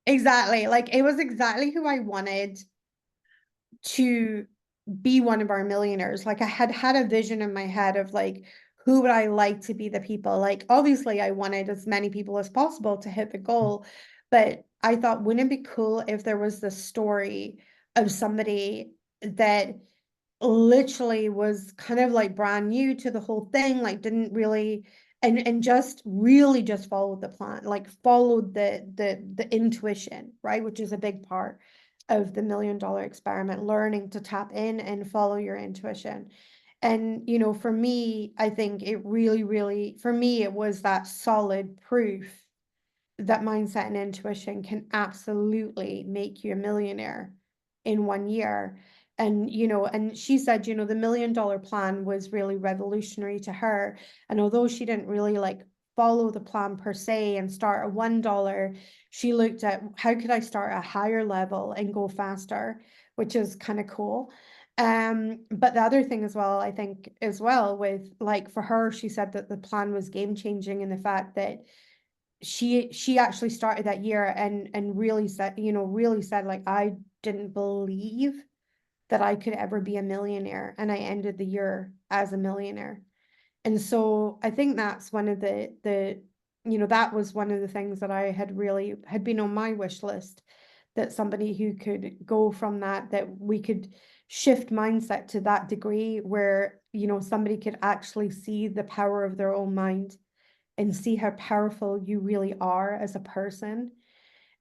Exactly. Like it was exactly who I wanted to be one of our millionaires. Like I had had a vision in my head of like, who would I like to be the people? Like, obviously, I wanted as many people as possible to hit the goal, but I thought, wouldn't it be cool if there was the story of somebody that literally was kind of like brand new to the whole thing, like didn't really and just really just followed the plan, like followed the intuition, right? Which is a big part of the $1 million experiment, learning to tap in and follow your intuition. And you know, for me, I think it really, really, for me, it was that solid proof that mindset and intuition can absolutely make you a millionaire in 1 year. And, you know, and she said, you know, the $1 million plan was really revolutionary to her. And although she didn't really like follow the plan per se and start at $1, she looked at how could I start a higher level and go faster, which is kind of cool. But the other thing as well, I think as well with like for her, she said that the plan was game changing in the fact that she actually started that year and really said, you know, really said like I didn't believe that I could ever be a millionaire, and I ended the year as a millionaire. And so I think that's one of the you know, that was one of the things that I had really had been on my wish list, that somebody who could go from that we could shift mindset to that degree where, you know, somebody could actually see the power of their own mind and see how powerful you really are as a person.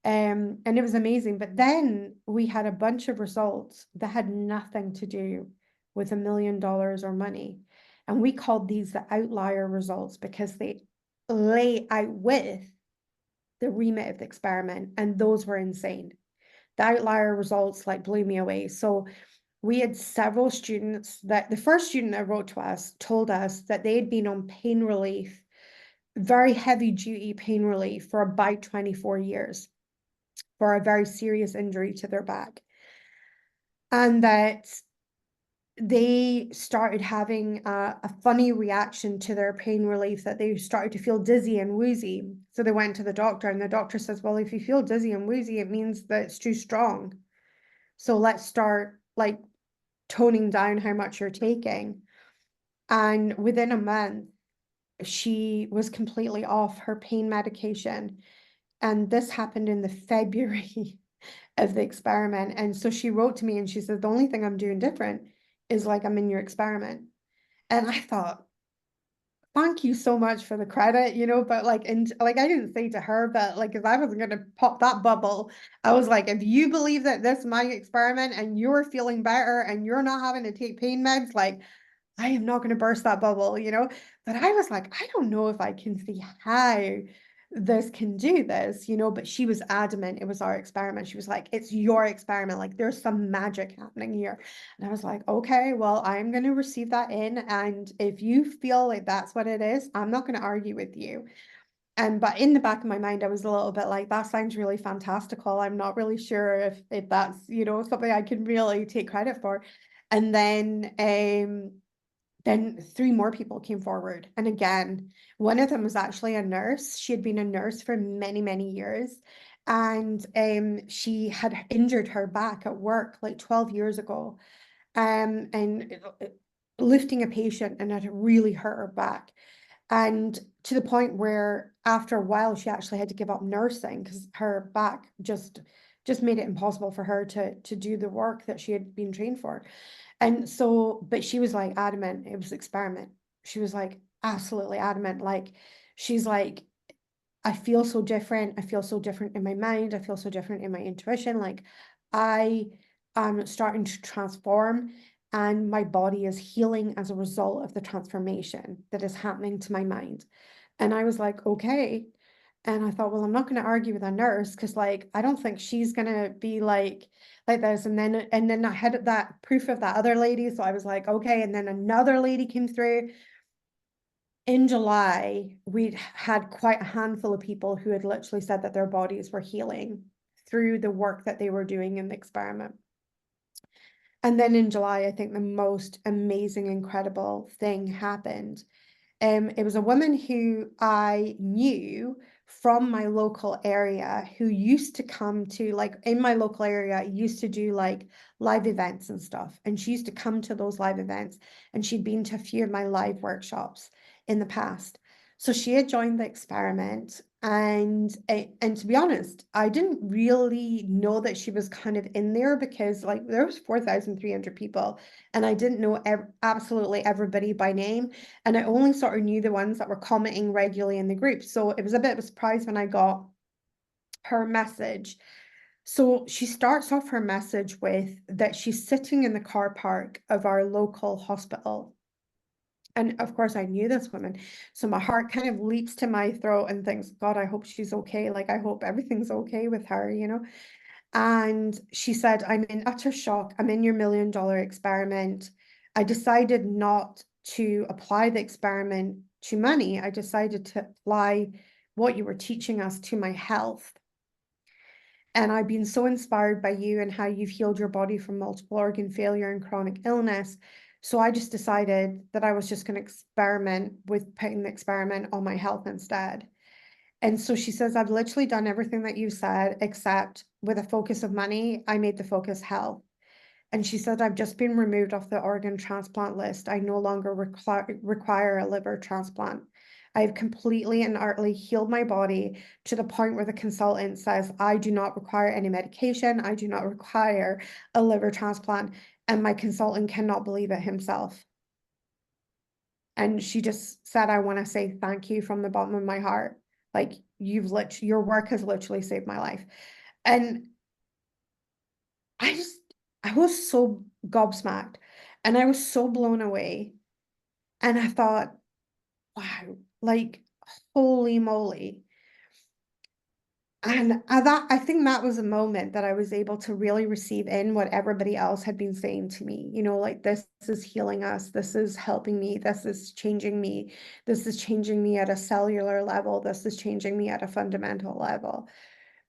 And it was amazing. But then we had a bunch of results that had nothing to do with $1 million or money. And we called these the outlier results because they lay out with the remit of the experiment. And those were insane. The outlier results like blew me away. So we had several students that the first student that wrote to us told us that they had been on pain relief, very heavy duty pain relief for about 24 years for a very serious injury to their back. And that they started having a funny reaction to their pain relief, that they started to feel dizzy and woozy. So they went to the doctor, and the doctor says, well, if you feel dizzy and woozy, it means that it's too strong. So let's start like toning down how much you're taking. And within a month, she was completely off her pain medication. And this happened in the February of the experiment. And so she wrote to me and she said, the only thing I'm doing different is like I'm in your experiment. And I thought, thank you so much for the credit, you know, but like, and like, I didn't say to her, but like, if I was going to pop that bubble, I was like, if you believe that this is my experiment and you're feeling better and you're not having to take pain meds, like, I am not going to burst that bubble, you know? But I was like, I don't know if I can see how this can do this, you know? But she was adamant it was our experiment. She was like, it's your experiment. Like, there's some magic happening here. And I was like, okay, well, I'm going to receive that in. And if you feel like that's what it is, I'm not going to argue with you. And but in the back of my mind, I was a little bit like, that sounds really fantastical. I'm not really sure if that's, you know, something I can really take credit for. And then three more people came forward. And again, one of them was actually a nurse. She had been a nurse for many, many years. And she had injured her back at work like 12 years ago. And lifting a patient, and it really hurt her back. And to the point where after a while, she actually had to give up nursing because her back just made it impossible for her to do the work that she had been trained for. And so, but she was like adamant it was experiment. She was like absolutely adamant. Like, she's like, I feel so different. I feel so different in my mind. I feel so different in my intuition. Like, I starting to transform, and my body is healing as a result of the transformation that is happening to my mind. And I was like, okay. And I thought, well, I'm not going to argue with a nurse because, like, I don't think she's going to be like this. And then I had that proof of that other lady. So I was like, okay. And then another lady came through. In July, we'd had quite a handful of people who had literally said that their bodies were healing through the work that they were doing in the experiment. And then in July, I think the most amazing, incredible thing happened. It was a woman who I knew from my local area who used to come to, like, in my local area, used to do like live events and stuff. And she used to come to those live events, and she'd been to a few of my live workshops in the past. So she had joined the experiment, and to be honest, I didn't really know that she was kind of in there because, like, there was 4,300 people, and I didn't know absolutely everybody by name. And I only sort of knew the ones that were commenting regularly in the group. So it was a bit of a surprise when I got her message. So she starts off her message with that she's sitting in the car park of our local hospital. And of course, I knew this woman. So my heart kind of leaps to my throat and thinks, God, I hope she's okay. Like, I hope everything's okay with her, you know? And she said, I'm in utter shock. I'm in your $1 million experiment. I decided not to apply the experiment to money. I decided to apply what you were teaching us to my health. And I've been so inspired by you and how you've healed your body from multiple organ failure and chronic illness. So I just decided that I was just going to experiment with putting the experiment on my health instead. And so she says, I've literally done everything that you said, except with a focus of money, I made the focus health. And she said, I've just been removed off the organ transplant list. I no longer require a liver transplant. I've completely and utterly healed my body to the point where the consultant says, I do not require any medication. I do not require a liver transplant. And my consultant cannot believe it himself. And she just said, I want to say thank you from the bottom of my heart. Like, your work has literally saved my life. And I was so gobsmacked, and I was so blown away. And I thought, wow, like, holy moly. And I think that was a moment that I was able to really receive in what everybody else had been saying to me, you know, like, this is healing us, this is helping me, this is changing me, this is changing me at a cellular level, this is changing me at a fundamental level.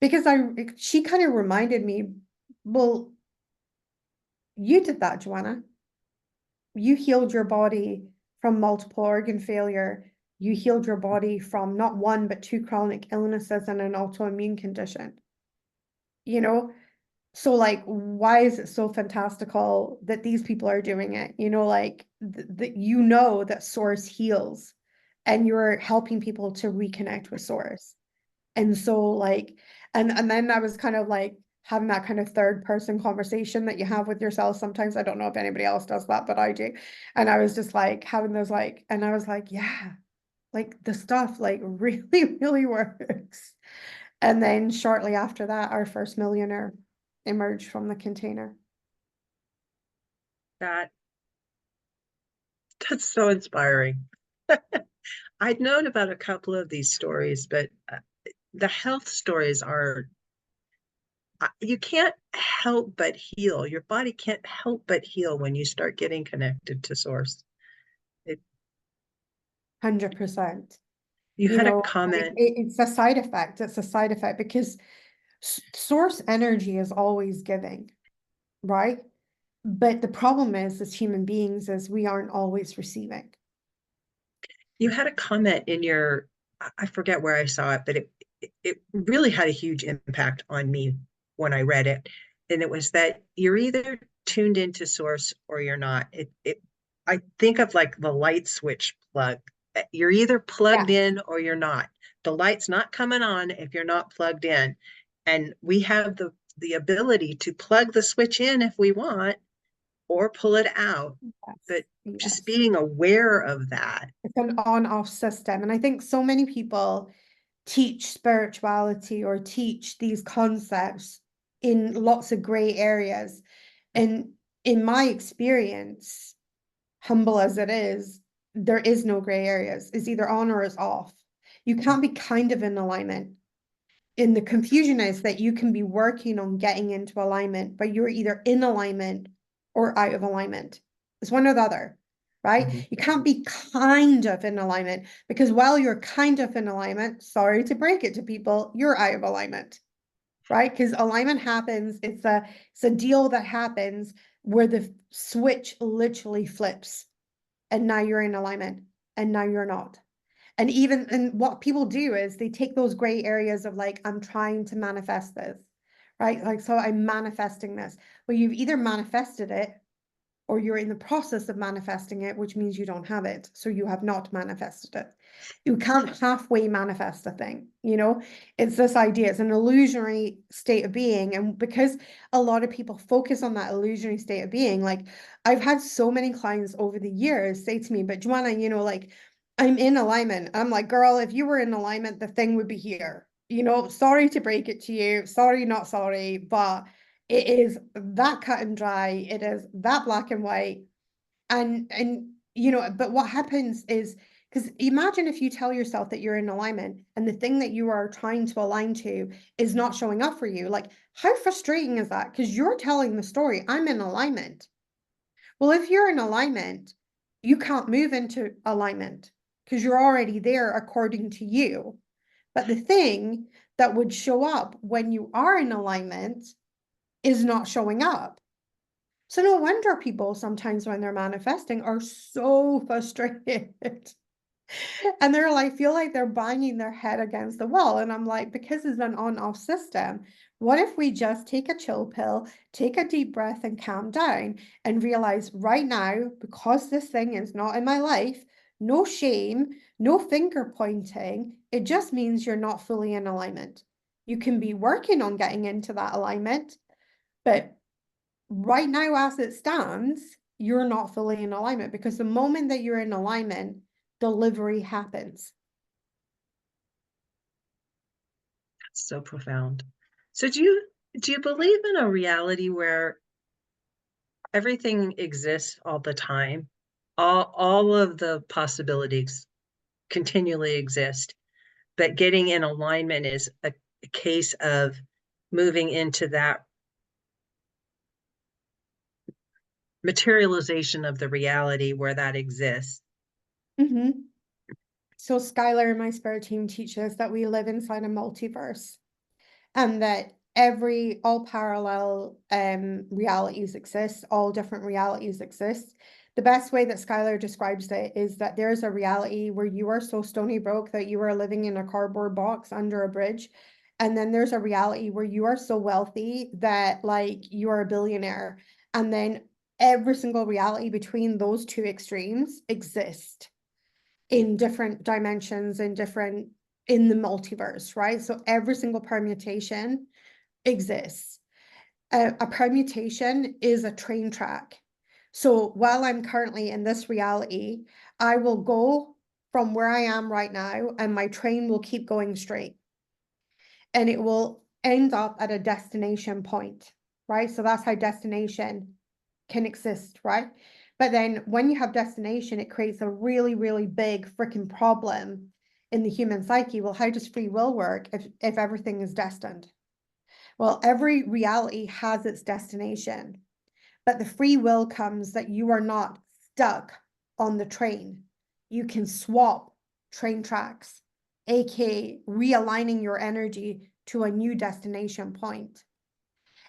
Because she kind of reminded me, well, you did that, Joanna. You healed your body from multiple organ failure. You healed your body from not one, but 2 chronic illnesses and an autoimmune condition. You know, so, like, why is it so fantastical that these people are doing it? You know, like, that, you know, that source heals, and you're helping people to reconnect with source. And so, like, and then I was kind of like having that kind of third person conversation that you have with yourself sometimes. I don't know if anybody else does that, but I do. And I was just like having those, like, and I was like, yeah, like, the stuff, like, really, really works. And then shortly after that, our first millionaire emerged from the container. That that's so inspiring. I'd known about a couple of these stories, but the health stories are, you can't help but heal. Your body can't help but heal when you start getting connected to source. It, 100%. you You had a know, comment. it's a side effect. It's a side effect because source energy is always giving, right? But the problem is, as human beings, is we aren't always receiving. You had a comment in your, I forget where I saw it, but it really had a huge impact on me when I read it. And it was that you're either tuned into source or you're not. I think of like the light switch plug. You're either plugged Yes. in or you're not. The light's not coming on if you're not plugged in. And we have the ability to plug the switch in if we want or pull it out. Yes. But just Yes. being aware of that. It's an on-off system. And I think so many people teach spirituality or teach these concepts in lots of gray areas. And in my experience, humble as it is, there is no gray areas. It's either on or it's off. You can't be kind of in alignment. And the confusion is that you can be working on getting into alignment, but you're either in alignment or out of alignment. It's one or the other, right? Mhm. You can't be kind of in alignment, because while you're kind of in alignment, sorry to break it to people, you're out of alignment, right? Because alignment happens, it's a deal that happens where the switch literally flips, and now you're in alignment, and now you're not. And what people do is they take those gray areas of like, I'm trying to manifest this, right? Like, so I'm manifesting this. Well, you've either manifested it or you're in the process of manifesting it, which means you don't have it. So you have not manifested it. You can't halfway manifest a thing, you know? It's this idea, it's an illusionary state of being. And because a lot of people focus on that illusionary state of being, like I've had so many clients over the years say to me, but Joanna, you know, like I'm in alignment. I'm like, girl, if you were in alignment, the thing would be here. You know, sorry to break it to you. Sorry, not sorry, but it is that cut and dry. It is that black and white. And you know, but what happens is, because imagine if you tell yourself that you're in alignment and the thing that you are trying to align to is not showing up for you. Like, how frustrating is that? Because you're telling the story, I'm in alignment. Well, if you're in alignment, you can't move into alignment because you're already there according to you. But the thing that would show up when you are in alignment is not showing up. So no wonder people sometimes when they're manifesting are so frustrated. And they're like, feel like they're banging their head against the wall. And I'm like, because it's an on-off system. What if we just take a chill pill, take a deep breath and calm down and realize right now, because this thing is not in my life, no shame, no finger pointing. It just means you're not fully in alignment. You can be working on getting into that alignment, but right now, as it stands, you're not fully in alignment, because the moment that you're in alignment, delivery happens. So profound. So do you believe in a reality where everything exists all the time? All of the possibilities continually exist, but getting in alignment is a case of moving into that materialization of the reality where that exists. Mm-hmm. So Skylar, my spirit team, teaches that we live inside a multiverse, and that all parallel realities exist, all different realities exist. The best way that Skylar describes it is that there's a reality where you are so stony broke that you are living in a cardboard box under a bridge. And then there's a reality where you are so wealthy that like you are a billionaire. And then every single reality between those two extremes exist in different dimensions, in the multiverse, right? So every single permutation exists. A permutation is a train track. So while I'm currently in this reality, I will go from where I am right now, and my train will keep going straight. And it will end up at a destination point, right? So that's how destination can exist, right? But then when you have destination, it creates a really, really big freaking problem in the human psyche. Well, how does free will work if everything is destined? Well, every reality has its destination, but the free will comes that you are not stuck on the train. You can swap train tracks, aka realigning your energy to a new destination point.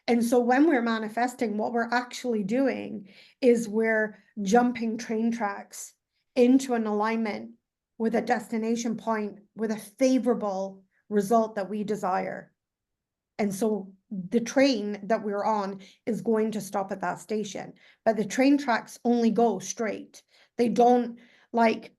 And so when we're manifesting, what we're actually doing is we're jumping train tracks into an alignment with a destination point with a favorable result that we desire. And so the train that we're on is going to stop at that station, but the train tracks only go straight. They don't like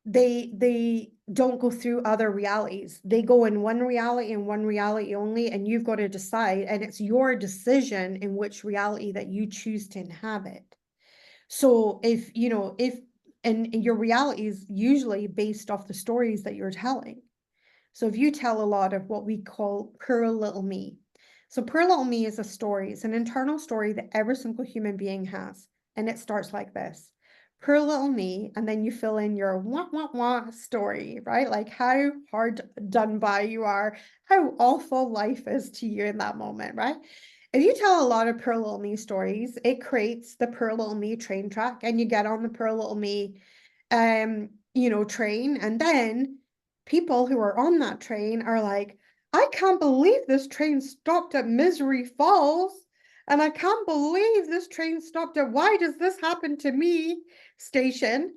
they don't go through other realities. They go in one reality and one reality only, and you've got to decide, and it's your decision in which reality that you choose to inhabit. So if you know if and your reality is usually based off the stories that you're telling. So if you tell a lot of what we call poor little me, So Poor Little Me is a story. It's an internal story that every single human being has. And it starts like this. Poor little me, and then you fill in your wah story, right? Like how hard done by you are, how awful life is to you in that moment, right? If you tell a lot of Poor Little Me stories, it creates the Poor Little Me train track, and you get on the Poor Little Me train, and then people who are on that train are like, I can't believe this train stopped at Misery Falls. And I can't believe this train stopped at Why Does This Happen to Me station.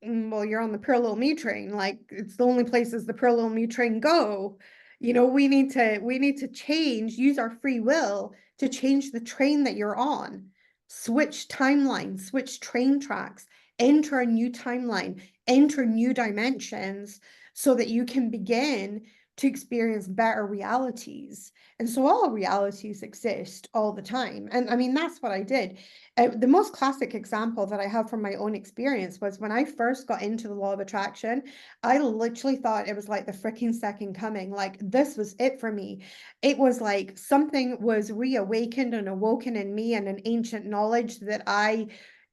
Well, you're on the Poor Little Me train. Like, it's the only places the Poor Little Me train go. We need to change, use our free will to change the train that you're on. Switch timelines, switch train tracks, enter a new timeline, enter new dimensions so that you can begin to experience better realities. And so all realities exist all the time. And I mean, that's what I did. The most classic example that I have from my own experience was when I first got into the law of attraction. I literally thought it was like the freaking second coming. Like, this was it for me. It was like something was reawakened and awoken in me, and an ancient knowledge that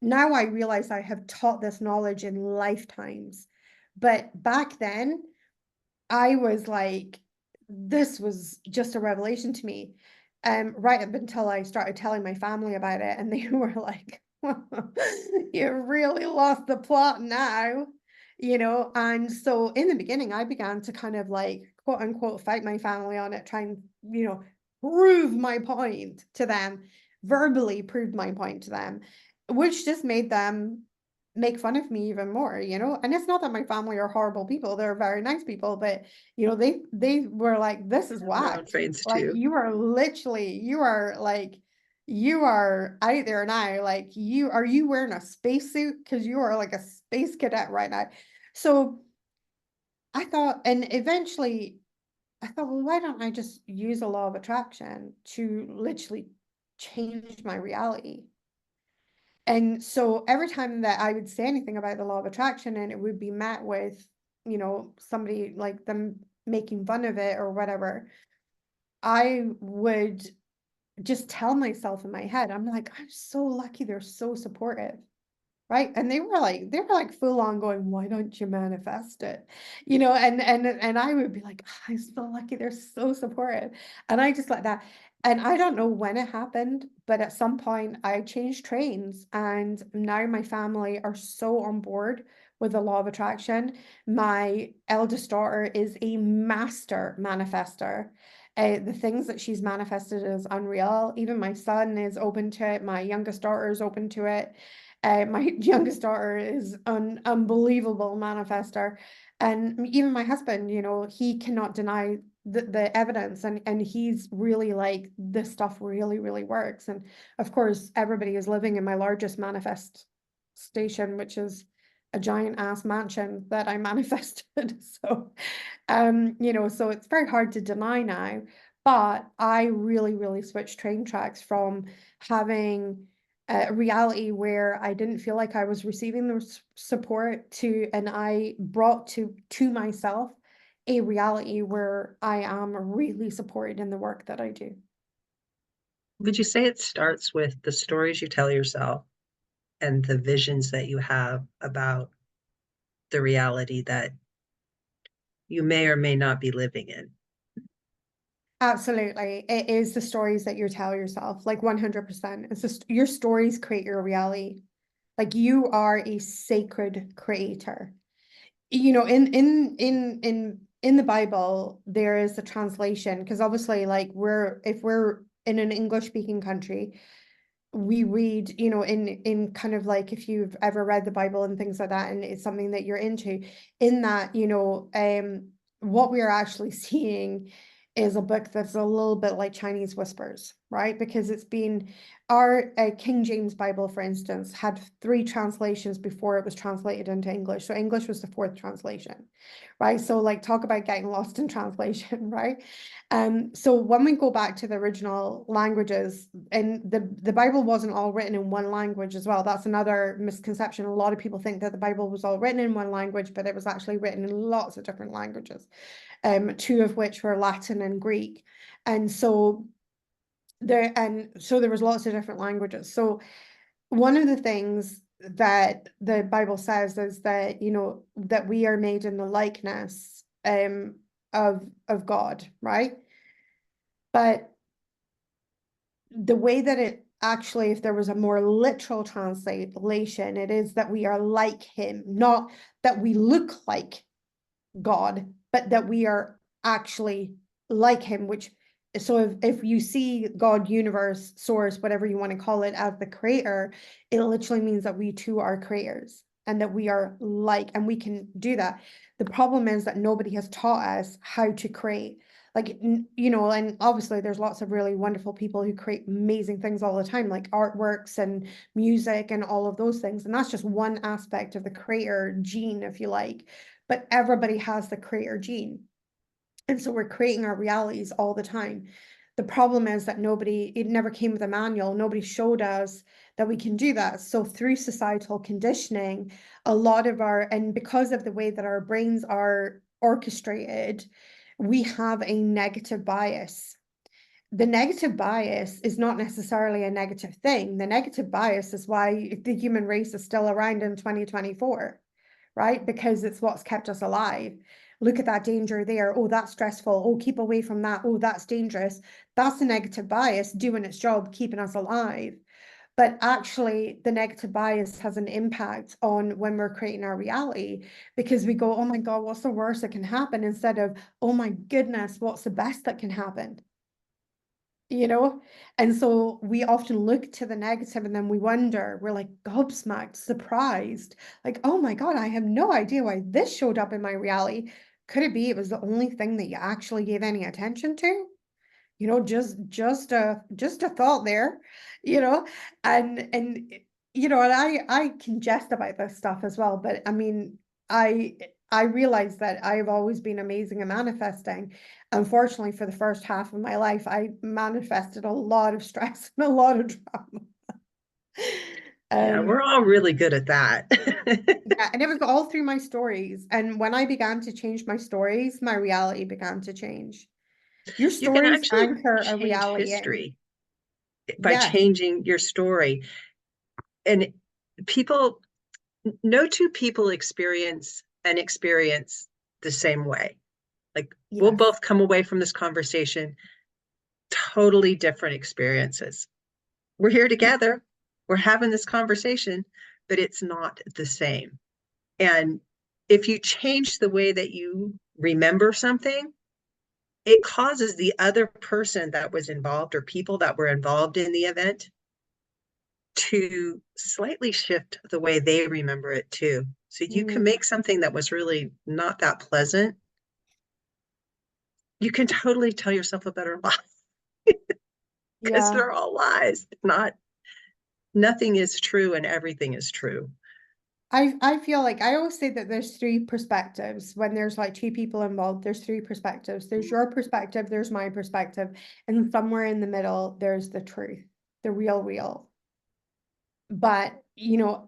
now I realize I have taught this knowledge in lifetimes. But back then, I was like, this was just a revelation to me. Right up until I started telling my family about it, and they were like, you really lost the plot now, And so in the beginning, I began to kind of like, quote unquote, fight my family on it, try and, prove my point to them, verbally prove my point to them, which just made them make fun of me even more, and it's not that my family are horrible people, they're very nice people, but they were like, this is Have their whack. own trains Like, too. you are out there now, like, you wearing a spacesuit, because you are like a space cadet right now. So I thought, and eventually I thought, well, why don't I just use the law of attraction to literally change my reality? And so every time that I would say anything about the law of attraction, and it would be met with, somebody like them making fun of it or whatever, I would just tell myself in my head, I'm like, I'm so lucky, they're so supportive. Right. And they were like full on going, why don't you manifest it? And I would be like, "Oh, I'm so lucky, they're so supportive." And I just like that. And I don't know when it happened, but at some point I changed trains, and now my family are so on board with the law of attraction. My eldest daughter is a master manifester. The things that she's manifested is unreal. Even my son is open to it. My youngest daughter is open to it. My youngest daughter is an unbelievable manifester. And even my husband, he cannot deny the evidence, and he's really like, this stuff really, really works. And of course, everybody is living in my largest manifest station, which is a giant ass mansion that I manifested. So it's very hard to deny now. But I really, really switched train tracks from having a reality where I didn't feel like I was receiving the support and I brought to myself a reality where I am really supported in the work that I do. Would you say it starts with the stories you tell yourself and the visions that you have about the reality that you may or may not be living in? Absolutely. It is the stories that you tell yourself, like 100%. It's just your stories create your reality. Like, you are a sacred creator. In the Bible, there is a translation, because obviously, like, if we're in an English speaking country, we read, in kind of like, if you've ever read the Bible and things like that, and it's something that you're into, in that, what we are actually seeing is a book that's a little bit like Chinese whispers. right? Because it's been our King James Bible, for instance, had 3 translations before it was translated into English. So English was the 4th translation, right? So like talk about getting lost in translation, right? So when we go back to the original languages, and the Bible wasn't all written in one language as well. That's another misconception. A lot of people think that the Bible was all written in one language, but it was actually written in lots of different languages, 2 of which were Latin and Greek. And so there was lots of different languages. So one of the things that the Bible says is that, that we are made in the likeness of God, right? But the way that it actually, if there was a more literal translation, it is that we are like him, not that we look like God, but that we are actually like him, which so if you see God, universe, source, whatever you want to call it, as the creator, it literally means that we too are creators and that we are like, and we can do that. The problem is that nobody has taught us how to create. Like, and obviously there's lots of really wonderful people who create amazing things all the time, like artworks and music and all of those things. And that's just one aspect of the creator gene, if you like. But everybody has the creator gene. And so we're creating our realities all the time. The problem is that it never came with a manual. Nobody showed us that we can do that. So through societal conditioning, and because of the way that our brains are orchestrated, we have a negative bias. The negative bias is not necessarily a negative thing. The negative bias is why the human race is still around in 2024, right? Because it's what's kept us alive. Look at that danger there. Oh, that's stressful. Oh, keep away from that. Oh, that's dangerous. That's the negative bias doing its job, keeping us alive. But actually, the negative bias has an impact on when we're creating our reality, because we go, oh my God, what's the worst that can happen? Instead of, oh my goodness, what's the best that can happen? And so we often look to the negative and then we wonder, we're like gobsmacked, surprised, like, oh my God, I have no idea why this showed up in my reality. Could it be it was the only thing that you actually gave any attention to? Just a thought there, you know, and and I can jest about this stuff as well, but I mean, I I realize that I've always been amazing at manifesting. Unfortunately, for the first half of my life, I manifested a lot of stress and a lot of drama. Yeah, Um, we're all really good at that. yeah, and it was all through my stories. And when I began to change my stories, my reality began to change. Your You can stories actually anchor a change reality in. history by Yes. changing your story. And people, no two people experience an experience the same way. Like we'll Yes. both come away from this conversation totally different experiences. We're here together, we're having this conversation, but it's not the same. And if you change the way that you remember something, it causes the other person that was involved or people that were involved in the event to slightly shift the way they remember it too. So you can Mm, make something that was really not that pleasant. You can totally tell yourself a better lie because yeah. they're all lies. Not nothing is true and everything is true. I feel like I always say that there's 3 perspectives when there's like 2 people involved. There's 3 perspectives. There's your perspective, there's my perspective, and somewhere in the middle, there's the truth, the real. But,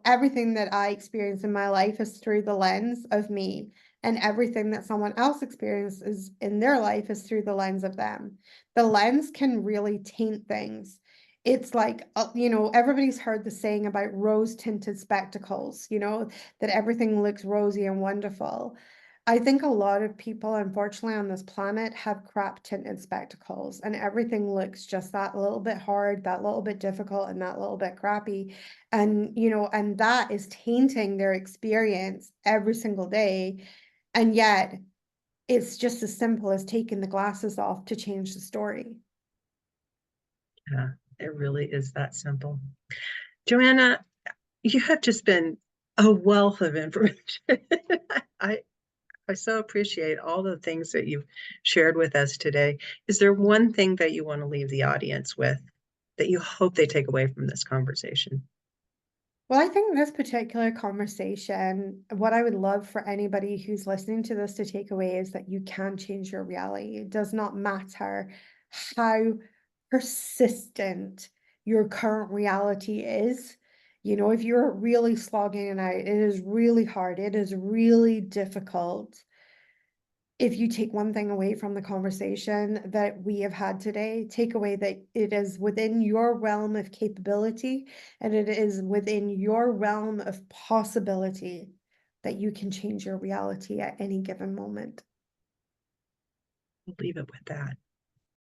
everything that I experience in my life is through the lens of me, and everything that someone else experiences in their life is through the lens of them. The lens can really taint things. It's like, everybody's heard the saying about rose-tinted spectacles, that everything looks rosy and wonderful. I think a lot of people, unfortunately, on this planet have crap tinted spectacles, and everything looks just that little bit hard, that little bit difficult, and that little bit crappy. And that is tainting their experience every single day. And yet it's just as simple as taking the glasses off to change the story. Yeah, it really is that simple. Joanna, you have just been a wealth of information. I I so appreciate all the things that you've shared with us today. Is there one thing that you want to leave the audience with that you hope they take away from this conversation? Well, I think this particular conversation, what I would love for anybody who's listening to this to take away is that you can change your reality. It does not matter how persistent your current reality is. You know, if you're really slogging it out, it is really hard, it is really difficult. If you take one thing away from the conversation that we have had today, take away that it is within your realm of capability and it is within your realm of possibility that you can change your reality at any given moment. We'll leave it with that.